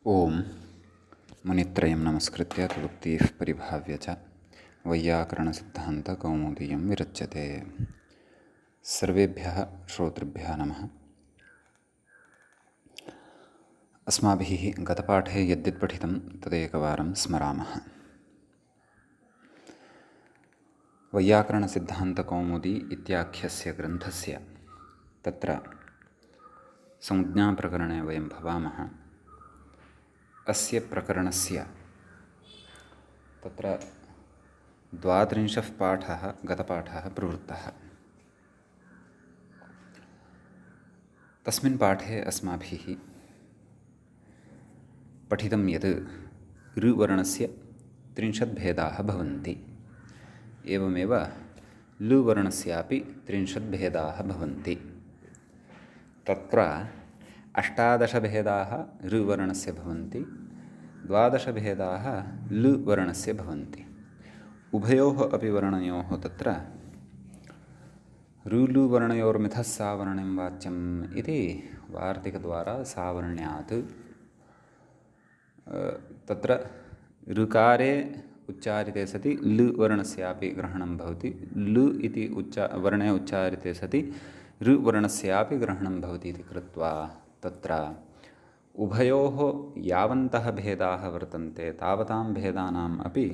ओम मुनित्रयं नमस्कृत्य तदुक्तिः परिभाव्य च वैयाकरणसिद्धान्तकौमुदीयं विरच्यते। सर्वेभ्यः श्रोतृभ्यः नमः। अस्माभिः गतपाठे यद्यत् पठितं तदेकवारं स्मरामः। वैयाकरणसिद्धान्तकौमुदी इत्याख्यस्य ग्रन्थस्य तत्र संज्ञाप्रकरणे वयं भवामः। अस्य प्रकरणस्य तत्र 32 पाठः गतपाठः प्रवृत्तः। तस्मिन् पाठे अस्माभिः पठितं यत् ऋवर्णस्य 30 भेदाः भवन्ति, एवमेव लुवर्णस्यापि 30 भेदाः भवन्ति। तत्र 18 भेदाः ऋवर्णस्य भवन्ति, 12 भेदाः लुवर्णस्य भवन्ति। उभयोः अपि वर्णयोः तत्र ऋलुवर्णयोर्मिथः सावर्ण्यं वाच्यम् इति वार्तिकद्वारा सावर्ण्यात् तत्र ऋकारे उच्चारिते सति लुवर्णस्यापि ग्रहणं भवति, लु इति वर्णे उच्चारिते सति ऋवर्णस्यापि ग्रहणं भवति इति कृत्वा तत्र उभयोः यावन्तः भेदाः वर्तन्ते तावतां भेदानाम् अपि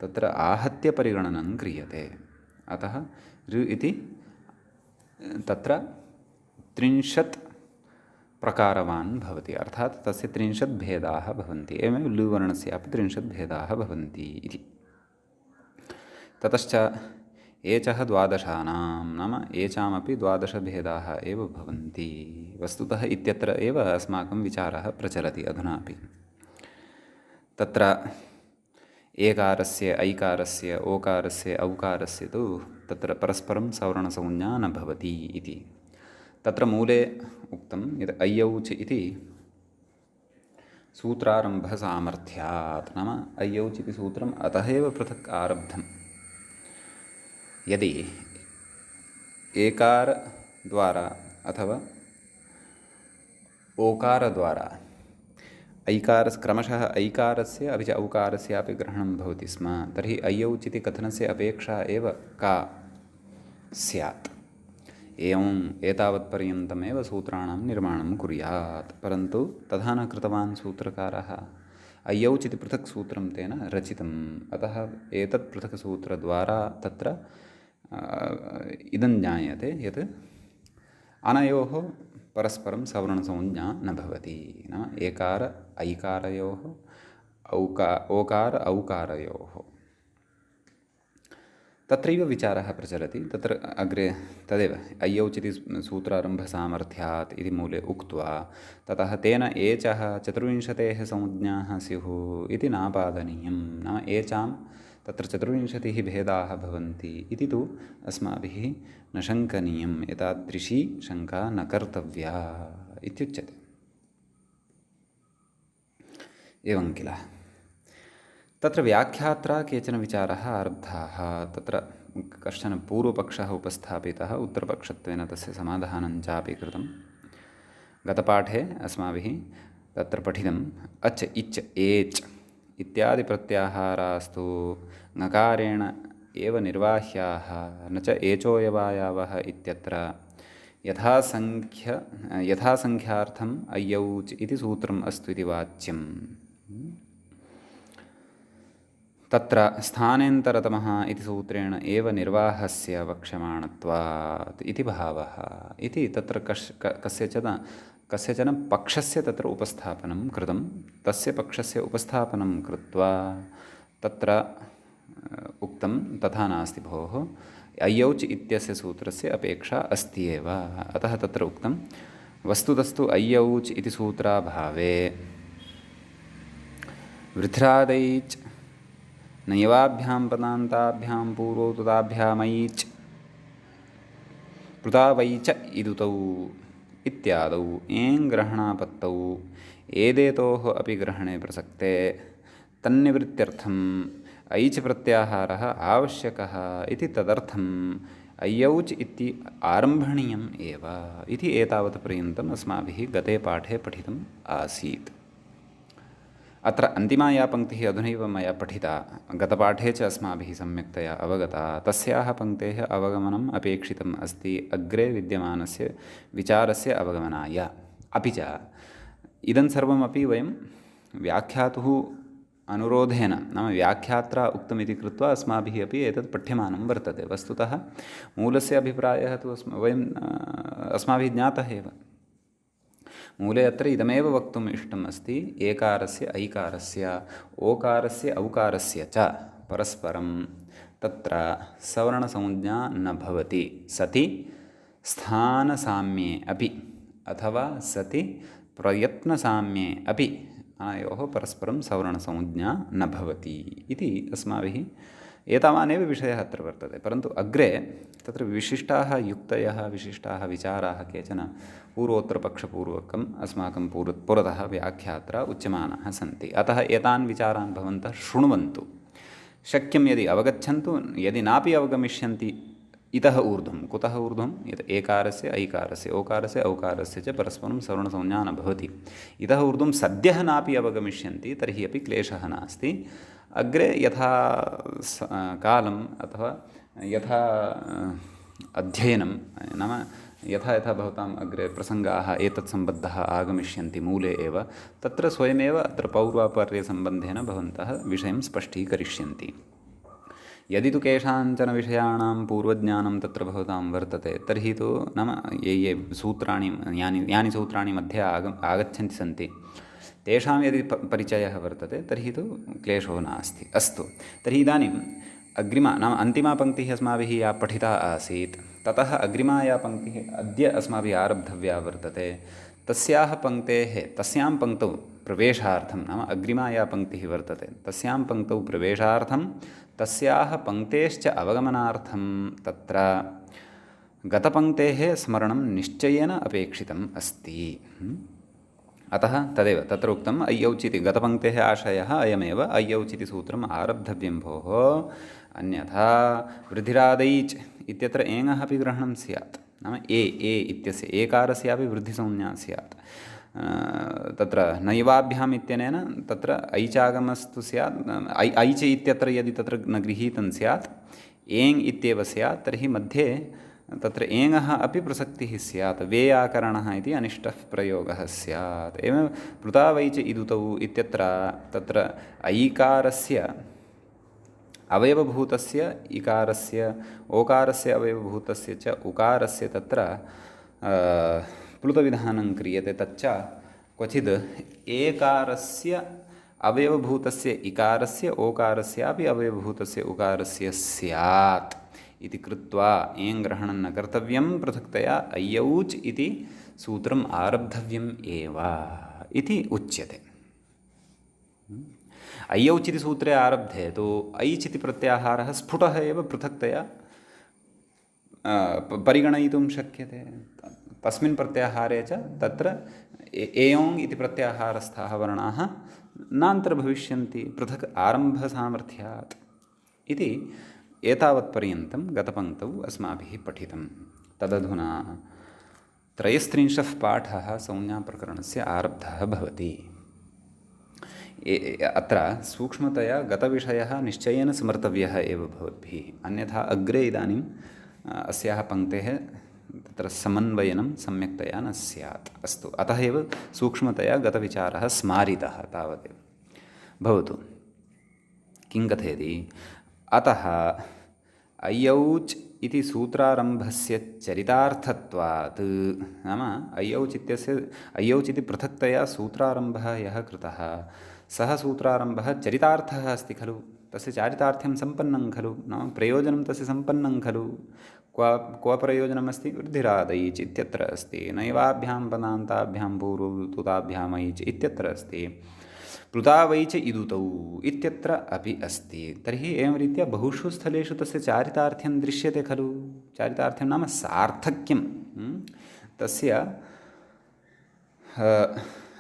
तत्र आहत्य परिगणनं क्रियते। अतः ऋ इति तत्र 30 प्रकारवान् भवति, अर्थात् तस्य 30 भेदाः भवन्ति। एवमेव लुवर्णस्यापि 30 भेदाः भवन्ति इति। ततश्च एचः 12 नाम एचामपि 12 भेदाः एव भवन्ति वस्तुतः इत्यत्र एव अस्माकं विचारः प्रचलति अधुनापि। तत्र एकारस्य ऐकारस्य ओकारस्य औकारस्य तु तत्र परस्परं सवर्णसंज्ञा न भवति इति। तत्र मूले उक्तं यत् अय्यौच् इति सूत्रारम्भसामर्थ्यात्, नाम अय्यौच् इति सूत्रम् अतः एव पृथक् आरब्धं। यदि एकारद्वारा अथवा ओकारद्वारा क्रमशः ऐकारस्य अपि च औकारस्यापि ग्रहणं भवति स्म, तर्हि अय्यौच् इति कथनस्य अपेक्षा एव का स्यात्। एवम् एतावत्पर्यन्तमेव सूत्राणां निर्माणं कुर्यात्। परन्तु तथा न कृतवान् सूत्रकारः। अय्यौच् इति पृथक् सूत्रं तेन रचितम्। अतः एतत् पृथक् सूत्रद्वारा तत्र इदं ज्ञायते यत् अनयोः परस्परं सवर्णसंज्ञा न भवति, नाम एकार ऐकारयोः ओकार औकारयोः। तत्रैव विचारः प्रचलति। तत्र अग्रे तदेव अय्यौच् इति सूत्रारम्भसामर्थ्यात् इति मूले उक्त्वा ततः तेन एचः 24 संज्ञाः स्युः इति नापादनीयं, नाम एचां तत्र 24 भेदाः भवन्ति इति तु अस्माभिः न शङ्कनीयम्, एतादृशी शङ्का न कर्तव्या इत्युच्यते। एवं किल। तत्र व्याख्यात्रा केचन विचाराः आरब्धाः। तत्र कश्चन पूर्वपक्षः उपस्थापितः, उत्तरपक्षत्वेन तस्य समाधानं चापि कृतं। गतपाठे अस्माभिः तत्र पठितम् अच् इच् एच् इत्यादि प्रत्याहारास्तु ङकारेण एव निर्वाह्याः न च एचोयवायावः इत्यत्र यथासङ्ख्यार्थम् अय्यौच् इति सूत्रम् अस्तु इति वाच्यम्। तत्र स्थानेन्तरतमः इति सूत्रेण एव निर्वाहस्य वक्ष्यमाणत्वात् इति भावः इति तत्र कस्यचन पक्षस्य तत्र उपस्थापनं कृतं। तस्य पक्षस्य उपस्थापनं कृत्वा तत्र उक्तं तथा नास्ति भोः, अय्यौच् इत्यस्य सूत्रस्य अपेक्षा अस्ति एव। अतः तत्र उक्तं वस्तुतस्तु अय्यौच् इति सूत्राभावे वृथ्रादैच् नैवाभ्यां पदान्ताभ्यां पूर्वौ तदाभ्यामैच् पृथावैच इदुतौ इत्यादौ एङ्ग्रहणापत्तौ एदेतोः अपि ग्रहणे प्रसक्ते तन्निवृत्त्यर्थम् ऐच् प्रत्याहारः आवश्यकः इति तदर्थम् अय्यौच् इति आरम्भणीयम् एव इति एतावत् पर्यन्तम् अस्माभिः गते पाठे पठितम् आसीत्। अत्र अन्तिमा या पङ्क्तिः अधुनैव मया पठिता, गतपाठे च अस्माभिः सम्यक्तया अवगता, तस्याः पङ्क्तेः अवगमनम् अपेक्षितम् अस्ति अग्रे विद्यमानस्य विचारस्य अवगमनाय। अपि च इदं सर्वमपि वयं व्याख्यातुः अनुरोधेन, नाम व्याख्यात्रा उक्तमिति कृत्वा अस्माभिः अपि एतत् पठ्यमानं वर्तते। वस्तुतः मूलस्य अभिप्रायः तु अस्माभिः ज्ञातः एव। मूले अत्र इदमेव वक्तुम् इष्टम् अस्ति, एकारस्य ऐकारस्य ओकारस्य औकारस्य च परस्परं तत्र सवर्णसंज्ञा न भवति सति स्थानसाम्ये अपि अथवा सति प्रयत्नसाम्ये अपि अनयोः परस्परं सवर्णसंज्ञा न भवति इति अस्माभिः एतावानेव विषयः अत्र वर्तते। परन्तु अग्रे तत्र विशिष्टाः युक्तयः, विशिष्टाः विचाराः केचन पूर्वोत्तरपक्षपूर्वकम् अस्माकं पुरतः व्याख्यात्रा उच्यमानाः सन्ति। अतः एतान् विचारान् भवन्तः शृण्वन्तु, शक्यं यदि अवगच्छन्तु, यदि नापि अवगमिष्यन्ति इतः ऊर्ध्वं, कुतः ऊर्ध्वं, यत् एकारस्य ऐकारस्य ओकारस्य औकारस्य च परस्परं सवर्णसंज्ञा न भवति, इतः ऊर्ध्वं सद्यः नापि अवगमिष्यन्ति तर्हि अपि क्लेशः नास्ति। अग्रे यथा कालम् अथवा यथा अध्ययनं, नाम यथा यथा भवताम् अग्रे प्रसङ्गाः एतत्सम्बद्धाः आगमिष्यन्ति मूले एव, तत्र स्वयमेव अत्र पौर्वापर्यसम्बन्धेन भवन्तः विषयं स्पष्टीकरिष्यन्ति। यदि तु केषाञ्चन विषयाणां पूर्वज्ञानं तत्र भवतां वर्तते तर्हि तु नाम ये सूत्राणि यानि सूत्राणि मध्ये आगच्छन्ति सन्ति तेषां यदि परिचयः वर्तते तर्हि तु क्लेशो नास्ति। अस्तु, तर्हि इदानीम् अग्रिमा नाम अन्तिमा पङ्क्तिः अस्माभिः या पठिता आसीत्, ततः अग्रिमा या पङ्क्तिः अद्य अस्माभिः आरब्धव्या वर्तते, तस्याः तस्यां पङ्क्तौ प्रवेशार्थं, नाम अग्रिमा या पङ्क्तिः वर्तते तस्यां पङ्क्तौ प्रवेशार्थं तस्याः पङ्क्तेश्च अवगमनार्थं तत्र गतपङ्क्तेः स्मरणं निश्चयेन अपेक्षितम् अस्ति। अतः तदेव तत्र उक्तम् अय्यौचिति, गतपङ्क्तेः आशयः अयमेव, अय्यौचिति सूत्रम् आरब्धव्यं भोः, अन्यथा वृद्धिरादैच् इत्यत्र एङः अपि ग्रहणं स्यात्, नाम ए इत्यस्य एकारस्यापि वृद्धिसंज्ञा स्यात्। तत्र नैवाभ्याम् इत्यनेन तत्र ऐचागमस्तु स्यात्, ऐच इत्यत्र यदि तत्र न गृहीतं स्यात् एङ् इत्येव स्यात् तर्हि मध्ये तत्र एङः अपि प्रसक्तिः स्यात्, वेयाकरणः इति अनिष्टः प्रयोगः स्यात्। एवं पृथावैच इदुतौ इत्यत्र तत्र ऐकारस्य अवयवभूतस्य इकारस्य ओकारस्य अवयवभूतस्य च उकारस्य तत्र प्लुतविधानं क्रियते, तच्च क्वचिद् एकारस्य अवयवभूतस्य इकारस्य ओकारस्यापि अवयवभूतस्य उकारस्य स्यात् इति कृत्वा एङ् ग्रहणं न कर्तव्यं, पृथक्तया अय्यौच् इति सूत्रम् आरब्धव्यम् एव इति उच्यते। अय्यौच् इति सूत्रे आरब्धे तु ऐच् इति प्रत्याहारः स्फुटः एव पृथक्तया परिगणयितुं शक्यते। तस्मिन् प्रत्याहारे च तत्र एयोङ् इति प्रत्याहारस्थाः वर्णाः नान्तर्भविष्यन्ति पृथक् आरम्भसामर्थ्यात् इति एतावत्पर्यन्तं गतपङ्क्तौ अस्माभिः पठितं। तदधुना 33 पाठः संज्ञाप्रकरणस्य आरब्धः भवति। अत्र सूक्ष्मतया गतविषयः निश्चयेन स्मर्तव्यः एव भवद्भिः, अन्यथा अग्रे इदानीम् अस्याः पङ्क्तेः तत्र समन्वयनं सम्यक्तया न स्यात्। अस्तु, अतः एव सूक्ष्मतया गतविचारः स्मारितः तावदेव। भवतु, किं कथयति, अतः अय्यौच् इति सूत्रारम्भस्य चरितार्थत्वात्, नाम अय्यौच् इति पृथक्तया सूत्रारम्भः यः कृतः सः सूत्रारम्भः चरितार्थः अस्ति खलु, तस्य चारितार्थ्यं सम्पन्नं खलु, नाम प्रयोजनं तस्य सम्पन्नं खलु। क्व प्रयोजनमस्ति, वृद्धिरादैच् इत्यत्र अस्ति, नैवाभ्यां पदान्ताभ्यां पूर्वोत्तुताभ्यामैच् इत्यत्र अस्ति, प्लुतावैच इदुतौ इत्यत्र अपि अस्ति। तर्हि एवं रीत्या बहुषु स्थलेषु तस्य चारितार्थ्यं दृश्यते खलु। चारितार्थ्यं नाम सार्थक्यं तस्य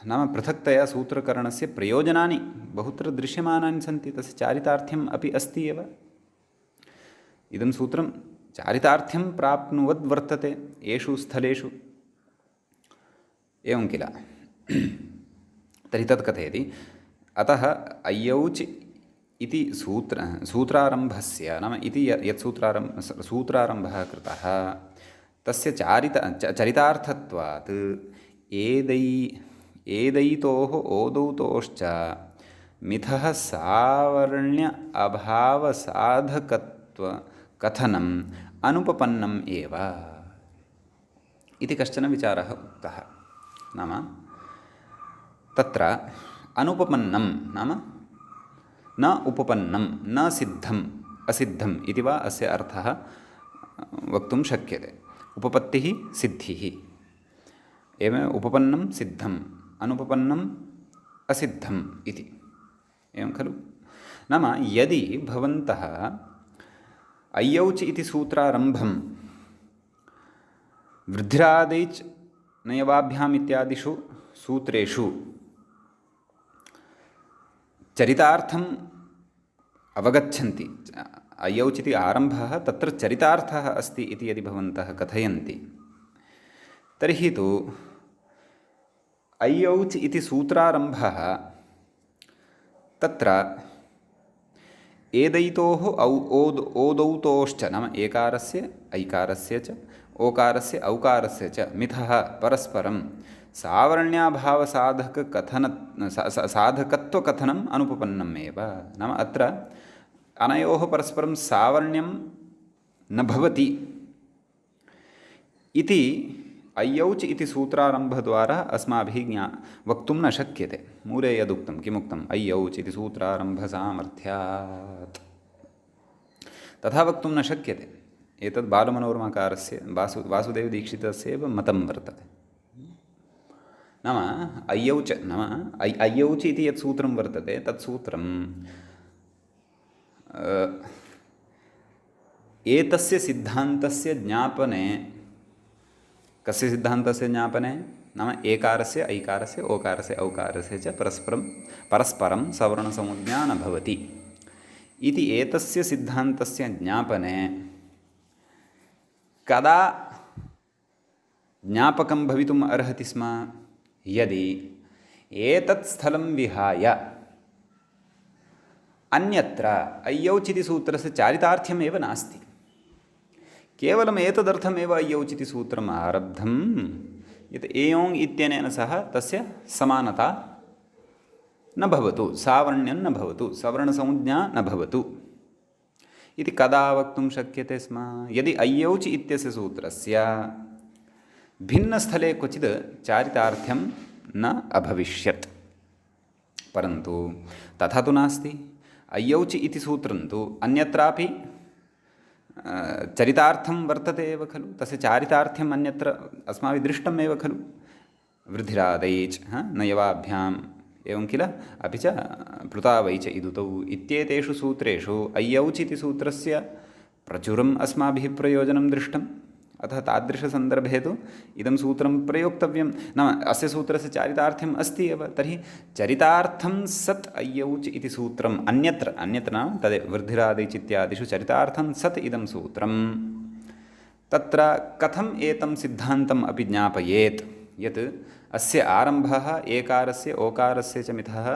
नाम पृथक्तया सूत्रकरणस्य प्रयोजनानि बहुत्र दृश्यमानानि सन्ति, तस्य चारितार्थ्यम् अपि अस्ति एव। इदं सूत्रं चारितार्थ्यं प्राप्नुवद् वर्तते येषु स्थलेषु, एवं किल। तर्हि तत् कथयति, अतः अय्यौच् इति सूत्रारम्भस्य नाम इति यत् सूत्रारम्भः कृतः तस्य चरितार्थत्वात् एदैतोः ओदौतोश्च मिथः सावर्ण्य अभावसाधकत्वकथनम् अनुपपन्नम् एव इति कश्चन विचारः उक्तः। नाम तत्र अनुपपन्नं नाम न उपपन्नं न सिद्धम् असिद्धम् इति वा अस्य अर्थः वक्तुं शक्यते। उपपत्तिः सिद्धिः एवमेव उपपन्नं सिद्धम् अनुपपन्नम् असिद्धम् इति एवं खलु। नाम यदि भवन्तः अय्यौच् इति सूत्रारम्भं वृद्धिरादैच् नयवाभ्याम् इत्यादिषु सूत्रेषु चरितार्थम् अवगच्छन्ति, अय्यौच् इति आरम्भः तत्र चरितार्थः अस्ति इति यदि भवन्तः कथयन्ति तर्हि तु अय्यौच् इति सूत्रारम्भः तत्र एदैतोः ओदौतोश्च नाम एकारस्य ऐकारस्य च ओकारस्य औकारस्य च मिथः परस्परं साधकत्वकथनम् अनुपपन्नम् एव। नाम अत्र अनयोः परस्परं सावर्ण्यं न भवति इति अय्यौच् इति सूत्रारम्भद्वारा अस्माभिः वक्तुं न शक्यते। मूले यदुक्तं किमुक्तम् अय्यौच् इति सूत्रारम्भसामर्थ्यात् तथा वक्तुं न शक्यते। एतद् बालमनोरमाकारस्य वासुदेवदीक्षितस्य एव मतं वर्तते। नाम अय्यौच् नाम अय्यौच् इति यत् सूत्रं वर्तते तत् सूत्रं एतस्य सिद्धान्तस्य ज्ञापने कस्य सिद्धान्तस्य ज्ञापने नाम एकारस्य ऐकारस्य ओकारस्य औकारस्य च परस्परं सवर्णसंज्ञा न भवति इति एतस्य सिद्धान्तस्य ज्ञापने कदा ज्ञापकं भवितुम् अर्हति स्म यदि एतत् स्थलं विहाय अन्यत्र अय्यौच् इति सूत्रस्य चारितार्थ्यमेव नास्ति। केवलम् एतदर्थमेव अय्यौच् इति सूत्रम् आरब्धं यत् एयोङ् इत्यनेन सह तस्य समानता न भवतु, सावर्ण्यं न भवतु, सवर्णसंज्ञा न भवतु इति कदा वक्तुं शक्यते स्म यदि अय्यौच् इत्यस्य सूत्रस्य भिन्नस्थले क्वचित् चारितार्थ्यं न अभविष्यत्। परन्तु तथा तु नास्ति। अय्यौच् इति सूत्रं तु अन्यत्रापि चरितार्थं वर्तते एव खलु, तस्य चारितार्थ्यम् अन्यत्र अस्माभिः दृष्टमेव खलु। वृद्धिरादैच् नयवाभ्याम् एवं किल, अपि च प्लुतावैच इदुतौ इत्येतेषु सूत्रेषु अय्यौच् इति सूत्रस्य प्रचुरम् अस्माभिः प्रयोजनं दृष्टम्। अतः तादृशसन्दर्भे तु इदं सूत्रं प्रयोक्तव्यं। नाम अस्य सूत्रस्य चारितार्थ्यम् अस्ति एव, तर्हि चरितार्थं सत् अय्यौच् इति सूत्रम् अन्यत्र नाम तद् वृद्धिरादैच् इत्यादिषु चरितार्थं सत् इदं सूत्रं तत्र कथम् एतं सिद्धान्तम् अपि ज्ञापयेत् यत् अस्य आरम्भः एकारस्य ओकारस्य च मिथः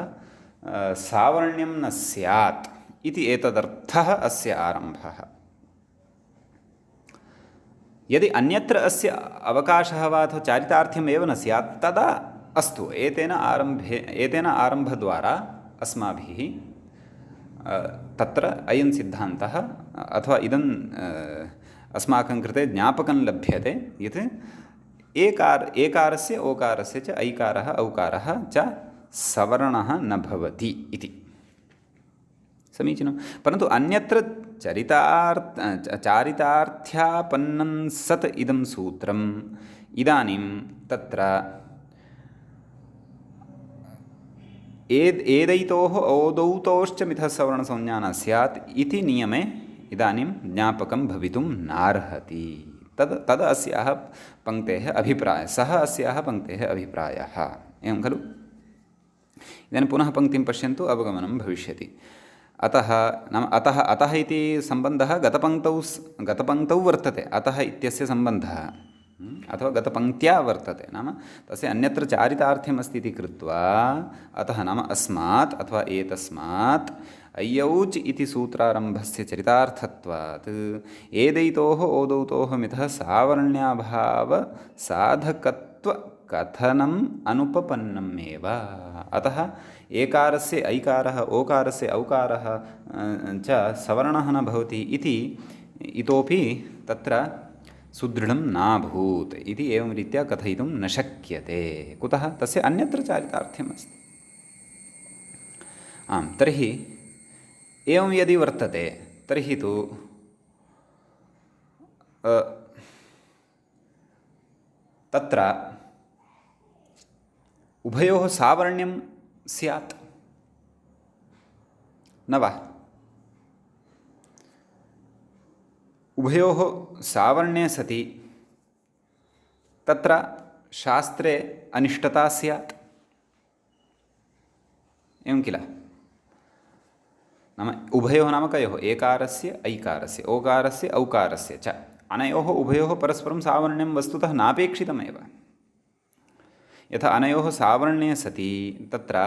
सावर्ण्यं न स्यात् इति एतदर्थः अस्य आरम्भः। यदि अन्यत्र अस्य अवकाशः वा अथवा चारितार्थ्यमेव न स्यात् तदा अस्तु, एतेन आरम्भद्वारा अस्माभिः तत्र अयं सिद्धान्तः अथवा इदं अस्माकं कृते ज्ञापकं लभ्यते यत् एकारस्य ओकारस्य च ऐकारः औकारः च सवर्णः न भवति इति समीचीनं। परन्तु अन्यत्र चारितार्थ्यापन्नं सत् इदं सूत्रम् इदानीं तत्र एदैतोः ओदौतोश्च मिथः सवर्णसंज्ञा न स्यात् इति नियमे इदानीं ज्ञापकं भवितुं नार्हति। तद् अस्याः पङ्क्तेः अभिप्रायः, सः अस्याः पङ्क्तेः अभिप्रायः। एवं खलु। इदानीं पुनः पङ्क्तिं पश्यन्तु, अवगमनं भविष्यति। अतः इति सम्बन्धः गतपङ्क्तौ वर्तते। अतः इत्यस्य सम्बन्धः अथवा गतपङ्क्त्या वर्तते, नाम तस्य अन्यत्र चारितार्थ्यमस्ति इति कृत्वा अतः नाम अस्मात् अथवा एतस्मात् अय्यौच् इति सूत्रारम्भस्य चरितार्थत्वात् एदैतोः ओदौतोः मिथः सावरण्याभावसाधकत्वकथनम् अनुपपन्नमेव। अतः एकारस्य ऐकारः ओकारस्य औकारः च सवर्णः न भवति इति इतोपि तत्र सुदृढं नाभूत् इति एवं रीत्या कथयितुं न शक्यते। कुतः? तस्य अन्यत्र चारितार्थ्यमस्ति। आं, तर्हि एवं यदि वर्तते तर्हि तु तत्र उभयोः सावर्ण्यं स्यात् न वा? उभयोः सावर्ण्ये सति तत्र शास्त्रे अनिष्टता स्यात्, एवं किल? नाम उभयोः नाम कयोः? एकारस्य ऐकारस्य ओकारस्य औकारस्य च अनयोः उभयोः परस्परं सावर्ण्यं वस्तुतः नापेक्षितमेव। यथा अनयोः सावर्ण्ये सति तत्र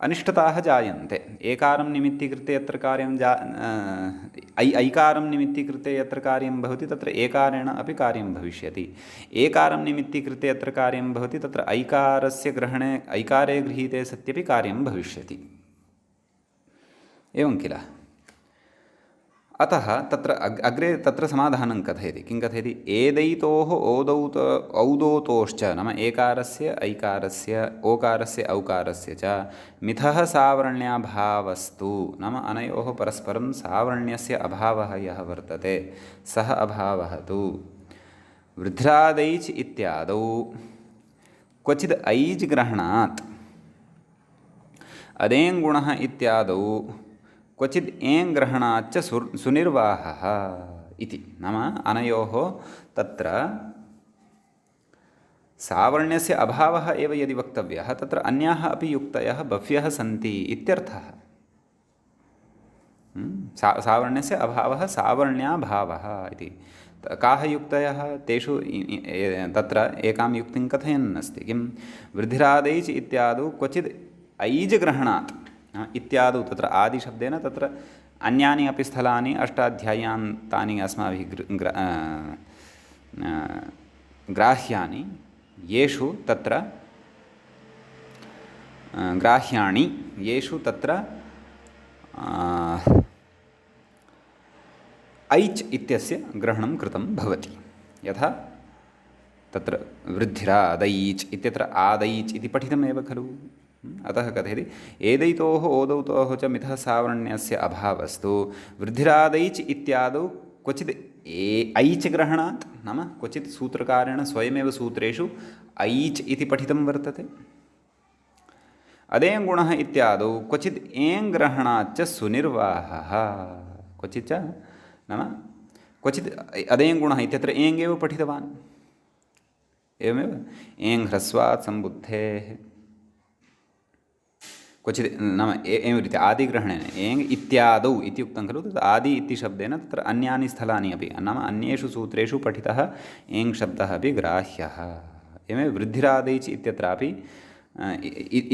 अनिष्टताः जायन्ते। एकारं निमित्तीकृत्य यत्र कार्यं ऐकारं निमित्तीकृत्य यत्र कार्यं भवति तत्र एकारेण अपि कार्यं भविष्यति। एकारं निमित्तीकृत्य यत्र कार्यं भवति तत्र ऐकारस्य ग्रहणे ऐकारे गृहीते सत्यपि कार्यं भविष्यति, एवं किल? अतः तत्र अग्रे तत्र समाधानं कथयति। किं कथयति? एदैतोः औदौतोश्च नाम एकारस्य ऐकारस्य ओकारस्य औकारस्य च मिथः सावर्ण्याभावस्तु नाम अनयोः परस्परं सावर्ण्यस्य अभावः यः वर्तते सः अभावः तु वृद्ध्रादैच् इत्यादौ क्वचिद् ऐज् ग्रहणात् अदेङ्गुणः इत्यादौ क्वचिद् एङ् ग्रहणाच्च सुनिर्वाहः इति। नाम अनयोः तत्र सावर्ण्यस्य अभावः एव यदि वक्तव्यः तत्र अन्याः अपि युक्तयः बह्व्यः सन्ति इत्यर्थः। सावर्ण्यस्य अभावः सावर्ण्याभावः इति। काः युक्तयः? तेषु तत्र एकां युक्तिं कथयन् अस्ति। किं? वृद्धिरादैच् इत्यादौ क्वचिद् ऐज् ग्रहणात् इत्यादौ तत्र आदिशब्देन तत्र अन्यानि अपि स्थलानि अष्टाध्याय्यान्तानि अस्माभिः ग्राह्यानि, येषु तत्र ग्राह्याणि येषु तत्र ऐच् इत्यस्य ग्रहणं कृतं भवति। यथा तत्र वृद्धिरादैच् इत्यत्र आदैच् इति पठितमेव खलु। अतः कथयति एदैतोः ओदौतोः च मिथः सावर्ण्यस्य अभावस्तु वृद्धिरादैच् इत्यादौ क्वचित् ऐच् ग्रहणात् नाम क्वचित् सूत्रकारेण स्वयमेव सूत्रेषु ऐच् इति पठितं वर्तते। अदेङ्गुणः इत्यादौ क्वचित् एङ् ग्रहणाच्च सुनिर्वाहः क्वचित् च नाम क्वचित् अदेङ्गुणः इत्यत्र एङ् एव पठितवान्, एवमेव एङ् ह्रस्वात् सम्बुद्धेः क्वचित् नाम एवं रीत्या आदिग्रहणेन एङ् इत्यादौ इत्युक्तं खलु। तत् आदि इति शब्देन तत्र अन्यानि स्थलानि अपि नाम अन्येषु सूत्रेषु पठितः एङ् शब्दः अपि ग्राह्यः। एवमेव वृद्धिरादैच्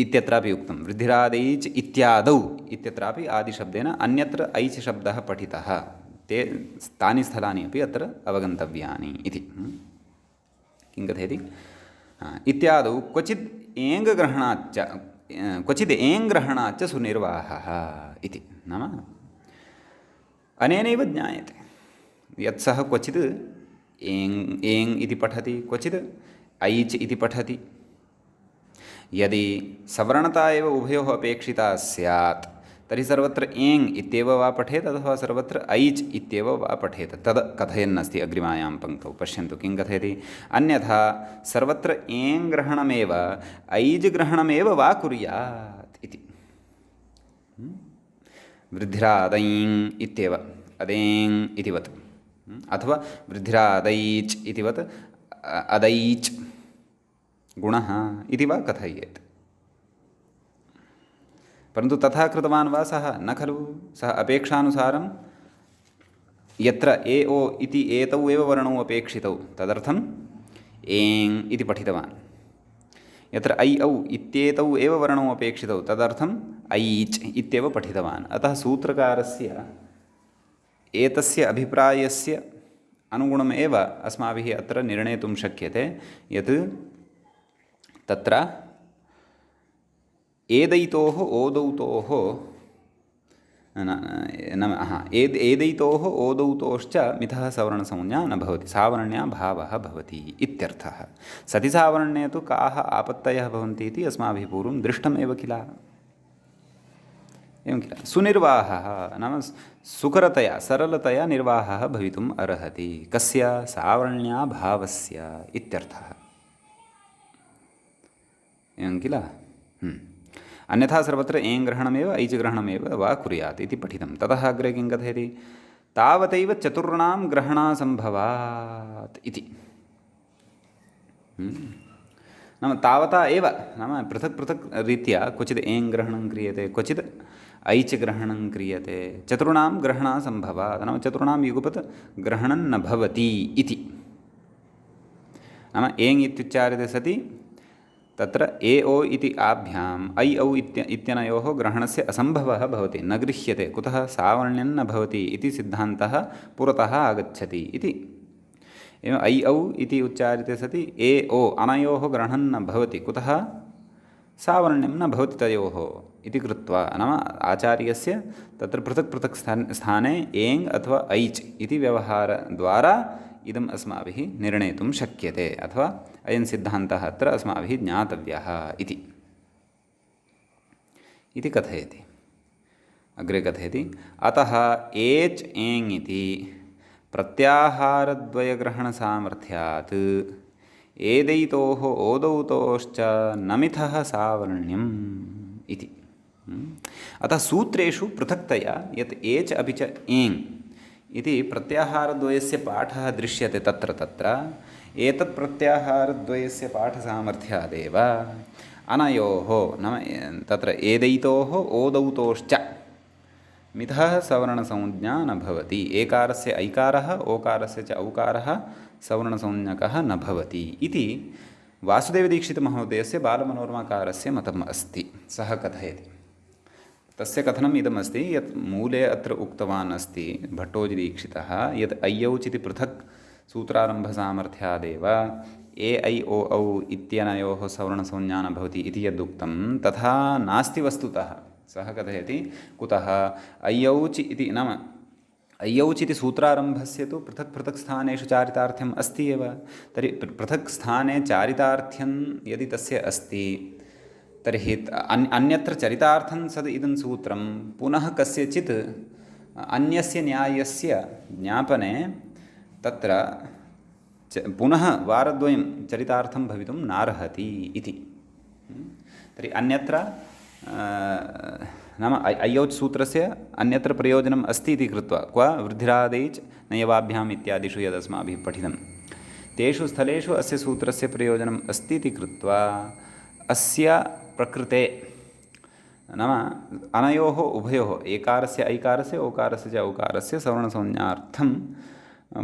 इत्यत्रापि उक्तं वृद्धिरादैच् इत्यादौ इत्यत्रापि आदिशब्देन अन्यत्र ऐच् शब्दः पठितः। तानि स्थलानि अपि अत्र अवगन्तव्यानि इति। किं कथयति? इत्यादौ क्वचित् एङ् ग्रहणाच्च क्वचित् एङ् ग्रहणाच्च सुनिर्वाहः इति। नाम अनेनैव ज्ञायते यत् सः क्वचित् एङ् इति पठति क्वचित् ऐच् इति पठति। यदि सवर्णता एव उभयोः अपेक्षिता स्यात् तर्हि सर्वत्र एङ् इत्येव वा पठेत् अथवा सर्वत्र ऐच् इत्येव वा पठेत्। तद् कथयन्नस्ति अग्रिमायां पङ्क्तौ। पश्यन्तु किं कथयति? अन्यथा सर्वत्र एङ् ग्रहणमेव ऐज् ग्रहणमेव वा कुर्यात् इति। वृद्धिरादैङ् इत्येव अदेङ् इतिवत् अथवा वृद्धिरादैच् इतिवत् अदैच् गुणः इति वा कथयेत्। परन्तु तथा कृतवान् वा सः? न खलु। सः अपेक्षानुसारं यत्र ए ओ इति एतौ एव वर्णौ अपेक्षितौ तदर्थं एङ् इति पठितवान्। यत्र ऐ औ इत्येतौ एव वर्णौ अपेक्षितौ तदर्थम् ऐच् इत्येव पठितवान्। अतः सूत्रकारस्य एतस्य अभिप्रायस्य अनुगुणमेव अस्माभिः अत्र निर्णेतुं शक्यते यत् तत्र एदैतोः ओदौतोः नाम एदैतोः ओदौतोश्च मिथः सवर्णसंज्ञा न भवति, सावर्ण्या भावः भवति इत्यर्थः। सति सावर्ण्ये तु काः आपत्तयः भवन्ति इति अस्माभिः पूर्वं दृष्टमेव किल। एवं किल सुनिर्वाहः नाम सुकरतया सरलतया निर्वाहः भवितुम् अर्हति कस्य सावर्ण्या भावस्य इत्यर्थः। एवं किल। अन्यथा सर्वत्र एङ् ग्रहणमेव ऐच् ग्रहणमेव वा कुर्यात् इति पठितं। ततः अग्रे किं कथयति तावतैव चतुर्णां ग्रहणासम्भवात् इति। नाम तावता एव नाम पृथक् पृथक् रीत्या क्वचित् एङ् ग्रहणं क्रियते क्वचित् ऐच् ग्रहणं क्रियते। चतुर्णां ग्रहणासम्भवात् नाम चतुर्णां युगपत् ग्रहणं न भवति इति। नाम एङ् इत्युच्चार्यते सति तत्र ए ओ इति आभ्याम् ऐ औ इत्यनयोः ग्रहणस्य असम्भवः भवति, न गृह्यते। कुतः सावर्ण्यं न भवति इति सिद्धान्तः पुरतः आगच्छति इति। एवम् ऐ औ इति उच्चार्यते सति ए ओ अनयोः ग्रहणं न भवति, कुतः सावर्ण्यं न भवति तयोः इति कृत्वा नाम आचार्यस्य तत्र पृथक् पृथक् स्थाने एङ् अथवा ऐच् इति व्यवहारद्वारा इदम् अस्माभिः निर्णेतुं शक्यते अथवा अयं सिद्धान्तः अत्र अस्माभिः ज्ञातव्यः इति कथयति। अग्रे कथयति अतः एच् एङ् इति प्रत्याहारद्वयग्रहणसामर्थ्यात् एदैतोः ओदौतोश्च न मिथः सावर्ण्यम् इति। अतः सूत्रेषु पृथक्तया यत् एच् अपि च एङ् इति प्रत्याहारद्वयस्य पाठः दृश्यते तत्र एतत् प्रत्याहारद्वयस्य पाठसामर्थ्यादेव अनयोः नाम तत्र एदैतोः ओदौतोश्च मिथः सवर्णसंज्ञा न भवति। एकारस्य ऐकारः ओकारस्य च औकारः सवर्णसंज्ञकः न भवति इति वासुदेवदीक्षितमहोदयस्य बालमनोरमाकारस्य मतम् अस्ति। सः कथयति तस्य कथनम् इदमस्ति यत् मूले अत्र उक्तवान् अस्ति भट्टोजिदीक्षितः यत् ऐऔच् इति पृथक् सूत्रारम्भसामर्थ्यादेव ए ऐ ओ औ इत्यनयोः सवर्णसंज्ञा न भवति इति यदुक्तं तथा नास्ति वस्तुतः। सः कथयति कुतः ऐऔच् इति नाम ऐऔच् इति सूत्रारम्भस्य तु पृथक् पृथक् स्थानेषु चारितार्थ्यम् अस्ति एव। तर्हि पृथक् स्थाने चारितार्थ्यं यदि तस्य अस्ति तर्हि अन्यत्र चरितार्थं सद् इदं सूत्रं पुनः कस्यचित् अन्यस्य न्यायस्य ज्ञापने तत्र पुनः वारद्वयं चरितार्थं भवितुं नार्हति इति। तर्हि अन्यत्र नाम ऐऔच् सूत्रस्य अन्यत्र प्रयोजनम् अस्ति इति कृत्वा क्व वृद्धिरादैच् नयवाभ्याम् इत्यादिषु यदस्माभिः पठितं तेषु स्थलेषु अस्य सूत्रस्य प्रयोजनम् अस्ति इति कृत्वा अस्य प्रकृते नाम अनयोः उभयोः एकारस्य ऐकारस्य ओकारस्य च औकारस्य सवर्णसंज्ञार्थं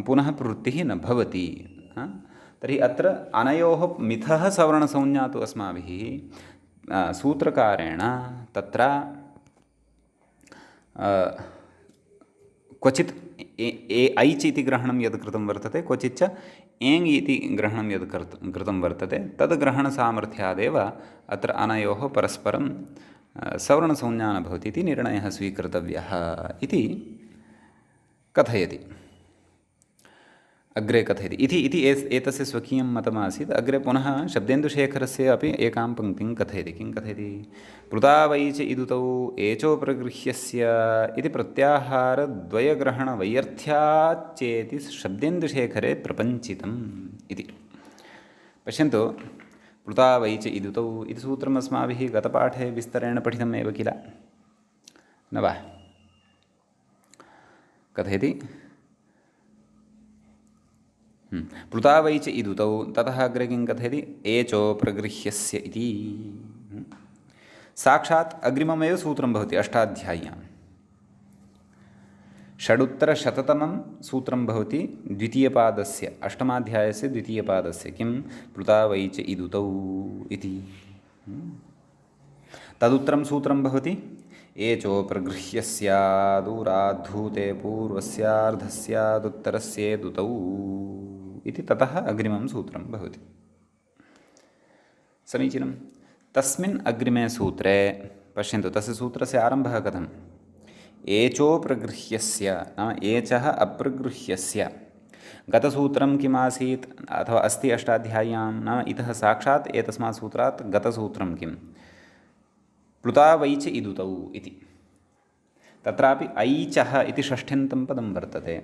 पुनः प्रवृत्तिः न भवति। तर्हि अत्र अनयोः मिथः सवर्णसंज्ञा तु अस्माभिः सूत्रकारेण तत्र क्वचित् ऐच् इति ग्रहणं यद् कृतं वर्तते क्वचिच्च एङ् इति ग्रहणं यद् कृतं वर्तते तद् ग्रहणसामर्थ्यादेव अत्र अनयोः परस्परं सवर्णसंज्ञा न भवति इति निर्णयः स्वीकर्तव्यः इति कथयति। अग्रे कथयति इति एतस्य स्वकीयं मतमासीत्। अग्रे पुनः शब्देन्दुशेखरस्य अपि एकां पङ्क्तिं कथयति। किं कथयति पृथावैच इदुतौ एचो प्रगृह्यस्य इति प्रत्याहारद्वयग्रहणवैयर्थ्याच्चेति शब्देन्दुशेखरे प्रपञ्चितम् इति। पश्यन्तु पृथावैच इदुतौ इति सूत्रम् अस्माभिः गतपाठे विस्तरेण पठितमेव किल न वा। कथयति पृथावैच इदुतौ ततः अग्रे किं कथयति एचो प्रगृह्यस्य इति। साक्षात् अग्रिममेव सूत्रं भवति अष्टाध्याय्यां षडुत्तरशततमं सूत्रं भवति द्वितीयपादस्य अष्टमाध्यायस्य द्वितीयपादस्य किं प्लुता वै च इदुतौ इति। तदुत्तरं सूत्रं भवति एचो प्रगृह्य स्यादूराद्धूते पूर्वस्यार्धस्यादुत्तरस्येदुतौ इति ततः अग्रिमं सूत्रं भवति। समीचीनं। तस्मिन् अग्रिमे सूत्रे पश्यन्तु, तस्य सूत्रस्य आरम्भः कथम्? एचो प्रगृह्यस्य नाम एचः अप्रगृह्यस्य। गतसूत्रं किम् आसीत् अथवा अस्ति अष्टाध्याय्यां? नाम इतः साक्षात् एतस्मात् सूत्रात् गतसूत्रं किं? प्लुता वै च इदुतौ इति। तत्रापि ऐचः इति षष्ठ्यन्तं पदं वर्तते।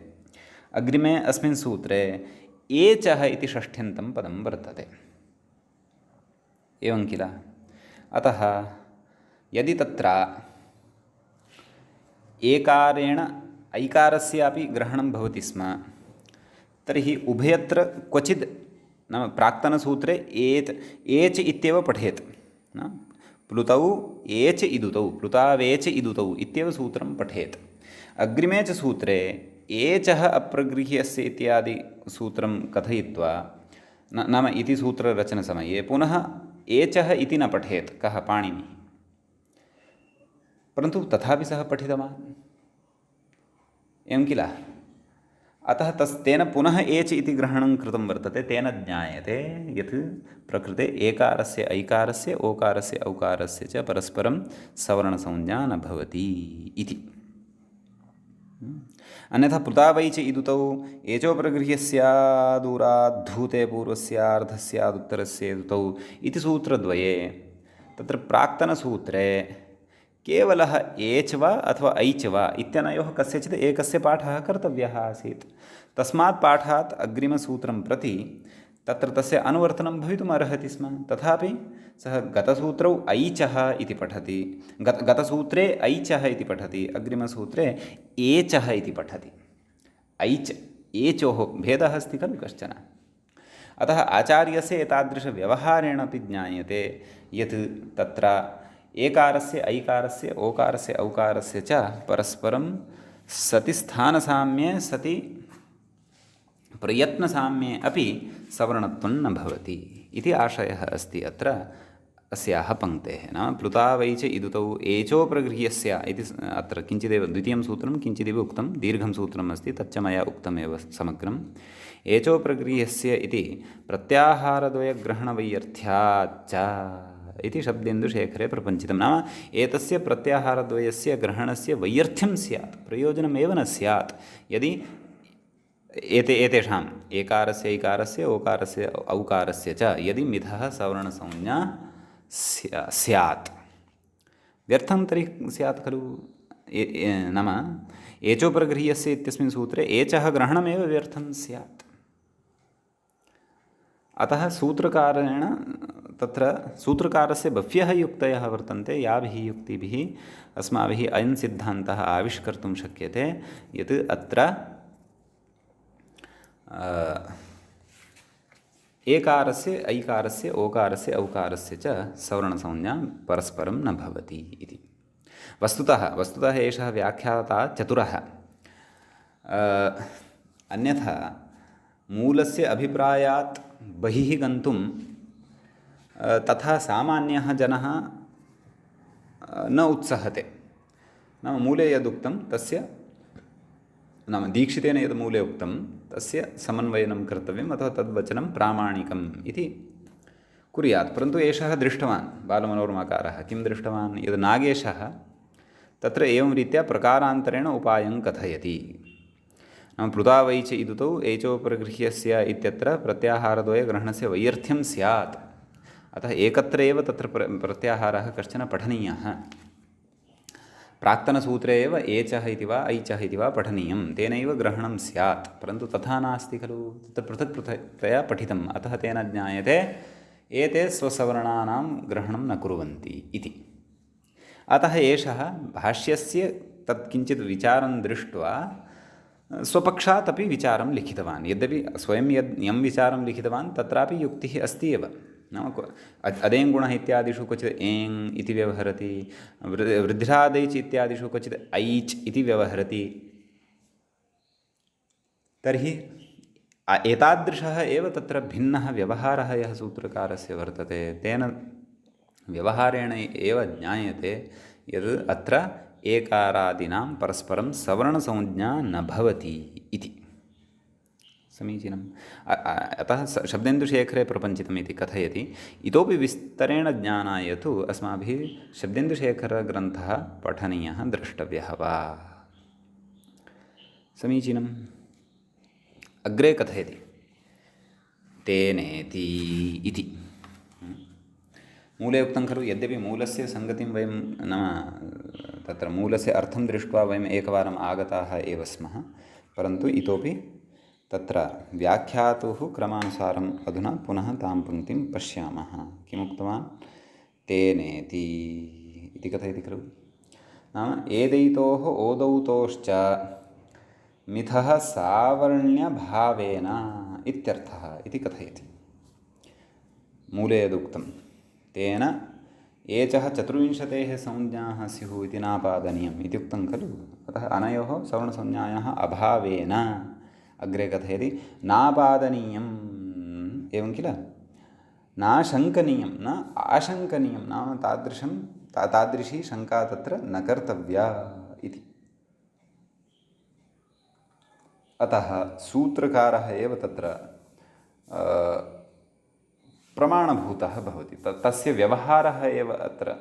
अग्रिमे अस्मिन् सूत्रे एचः इति षष्ठ्यन्तं पदं वर्तते। एवं किल? अतः यदि तत्र एकारेण ऐकारस्यापि ग्रहणं भवति स्म तर्हि उभयत्र क्वचित् नाम प्राक्तनसूत्रे एच् इत्येव पठेत् न? प्लुतौ एच् इदुतौ, प्लुतावेच् इदुतौ इत्येव सूत्रं पठेत्। अग्रिमे च सूत्रे एचः अप्रगृह्यस्य इत्यादि सूत्रं कथयित्वा नाम इति सूत्ररचनसमये पुनः एचः इति न पठेत् कः? पाणिनिः। परन्तु तथापि सः पठितवान्, एवं किल? अतः तेन पुनः एच् इति ग्रहणं कृतं वर्तते। तेन ज्ञायते यत् प्रकृते एकारस्य ऐकारस्य ओकारस्य औकारस्य च परस्परं सवर्णसंज्ञा न भवति इति। अन्यथा प्लुता वै च इदुतौ एचो प्रगृह्य स्यादूराद्धूते पूर्वस्यार्धस्यादुत्तरस्येदुतौ इति सूत्रद्वये तत्र प्राक्तनसूत्रे केवलः एच् वा अथवा ऐच् वा इत्यनयोः कस्यचित् एकस्य पाठः कर्तव्यः आसीत्। तस्मात् पाठात् अग्रिमसूत्रं प्रति तत्र तस्य अनुवर्तनं भवितुम् अर्हति स्म। तथापि सः गतसूत्रौ ऐचः इति पठति, गतसूत्रे ऐचः इति पठति, अग्रिमसूत्रे एचः इति पठति। ऐच् एचोः भेदः अस्ति खलु कश्चन। अतः आचार्यस्य एतादृशव्यवहारेण अपि ज्ञायते यत् तत्र एकारस्य ऐकारस्य ओकारस्य औकारस्य च परस्परं सति स्थानसाम्ये सति प्रयत्नसाम्ये अपि सवर्णत्वं न भवति इति आशयः अस्ति अत्र अस्याः पङ्क्तेः। नाम प्लुता वै च इदुतौ एचो प्रगृह्यस्य इति अत्र किञ्चिदेव द्वितीयं सूत्रं किञ्चिदिव उक्तं, दीर्घं सूत्रम् अस्ति, तच्च मया उक्तमेव समग्रम्। एचो प्रगृह्यस्य इति प्रत्याहारद्वयग्रहणवैयर्थ्याच्च इति शब्देन्दुशेखरे प्रपञ्चितं। नाम एतस्य प्रत्याहारद्वयस्य ग्रहणस्य वैयर्थ्यं स्यात्, प्रयोजनमेव न स्यात् यदि एतेषाम् एकारस्य ऐकारस्य ओकारस्य औकारस्य च यदि मिथः सवर्णसंज्ञा स्यात्। व्यर्थं तर्हि स्यात् खलु? नाम एचो प्रगृह्यस्य इत्यस्मिन् सूत्रे एचः ग्रहणमेव व्यर्थं स्यात्। अतः सूत्रकारेण तत्र सूत्रकारस्य बह्व्यः युक्तयः वर्तन्ते, याभिः युक्तिभिः अस्माभिः अयं सिद्धान्तः आविष्कर्तुं शक्यते यत् अत्र एकारस्य ऐकारस्य ओकारस्य औकारस्य च सवर्णसंज्ञा परस्परं न भवति इति। वस्तुतः एषः व्याख्याता चतुरः। अन्यथा मूलस्य अभिप्रायात् बहिः गन्तुं तथा सामान्यः जनः न उत्सहते। नाम मूले यदुक्तं तस्य नाम दीक्षितेन यद् मूले उक्तं तस्य समन्वयनं कर्तव्यम् अथवा तद्वचनं प्रामाणिकम् इति कुर्यात्। परन्तु एषः दृष्टवान्, बालमनोरमाकारः किं दृष्टवान्? यद् नागेशः तत्र एवं रीत्या प्रकारान्तरेण उपायं कथयति। नाम प्लुता वै च इदुतौ एचो प्रगृह्यस्य इत्यत्र प्रत्याहारद्वयग्रहणस्य वैयर्थ्यं स्यात्। अतः एकत्र एव तत्र प्रत्याहारः कश्चन पठनीयः। प्राक्तनसूत्रे एव एचः इति वा ऐचः इति वा पठनीयं, तेनैव ग्रहणं स्यात्। परन्तु तथा नास्ति खलु, तत्र पृथक् पृथक्तया पठितम्। अतः तेन ज्ञायते एते स्वसवर्णानां ग्रहणं न कुर्वन्ति इति। अतः एषः भाष्यस्य तत् किञ्चित् विचारं दृष्ट्वा स्वपक्षात् अपि विचारं लिखितवान्। यद्यपि स्वयं यं विचारं लिखितवान् तत्रापि युक्तिः अस्ति एव। नाम अदेङ्गुणः इत्यादिषु क्वचित् एङ् इति व्यवहरति, वृद्ध्रादैच् इत्यादिषु क्वचित् ऐच् इति व्यवहरति। तर्हि एतादृशः एव तत्र भिन्नः व्यवहारः यः सूत्रकारस्य वर्तते, तेन व्यवहारेण एव ज्ञायते यद् अत्र एकारादीनां परस्परं सवर्णसंज्ञा न भवति इति। समीचीनम्। अतः शब्देन्दुशेखरे प्रपञ्चितम् इति कथयति। इतोपि विस्तरेण ज्ञानाय तु अस्माभिः शब्देन्दुशेखरग्रन्थः पठनीयः, द्रष्टव्यः वा। समीचीनम्। अग्रे कथयति तेनेति इति। मूले उक्तं खलु, यद्यपि मूलस्य सङ्गतिं वयं नाम तत्र मूलस्य अर्थं दृष्ट्वा वयम् एकवारम् आगताः एव स्मः, परन्तु इतोपि तत्र व्याख्यातुः क्रमानुसारम् अधुना पुनः तां पङ्क्तिं पश्यामः। किमुक्तवान्? तेनेति इति कथयति खलु। नाम एदैतोः ओदौतोश्च मिथः सावर्ण्यभावेन इत्यर्थः इति कथयति। मूले यदुक्तं तेन एचः चतुर्विंशतेः संज्ञाः स्युः इति नापादनीयम् इत्युक्तं खलु। अतः अनयोः सवर्णसंज्ञायाः अभावेन अग्रे कथयति नापादनीयम् एवं किल, नाशङ्कनीयं न आशङ्कनीयं, नाम तादृशी शङ्का तत्र न कर्तव्या इति। अतः सूत्रकारः एव तत्र प्रमाणभूतः भवति। तस्य व्यवहारः एव अत्र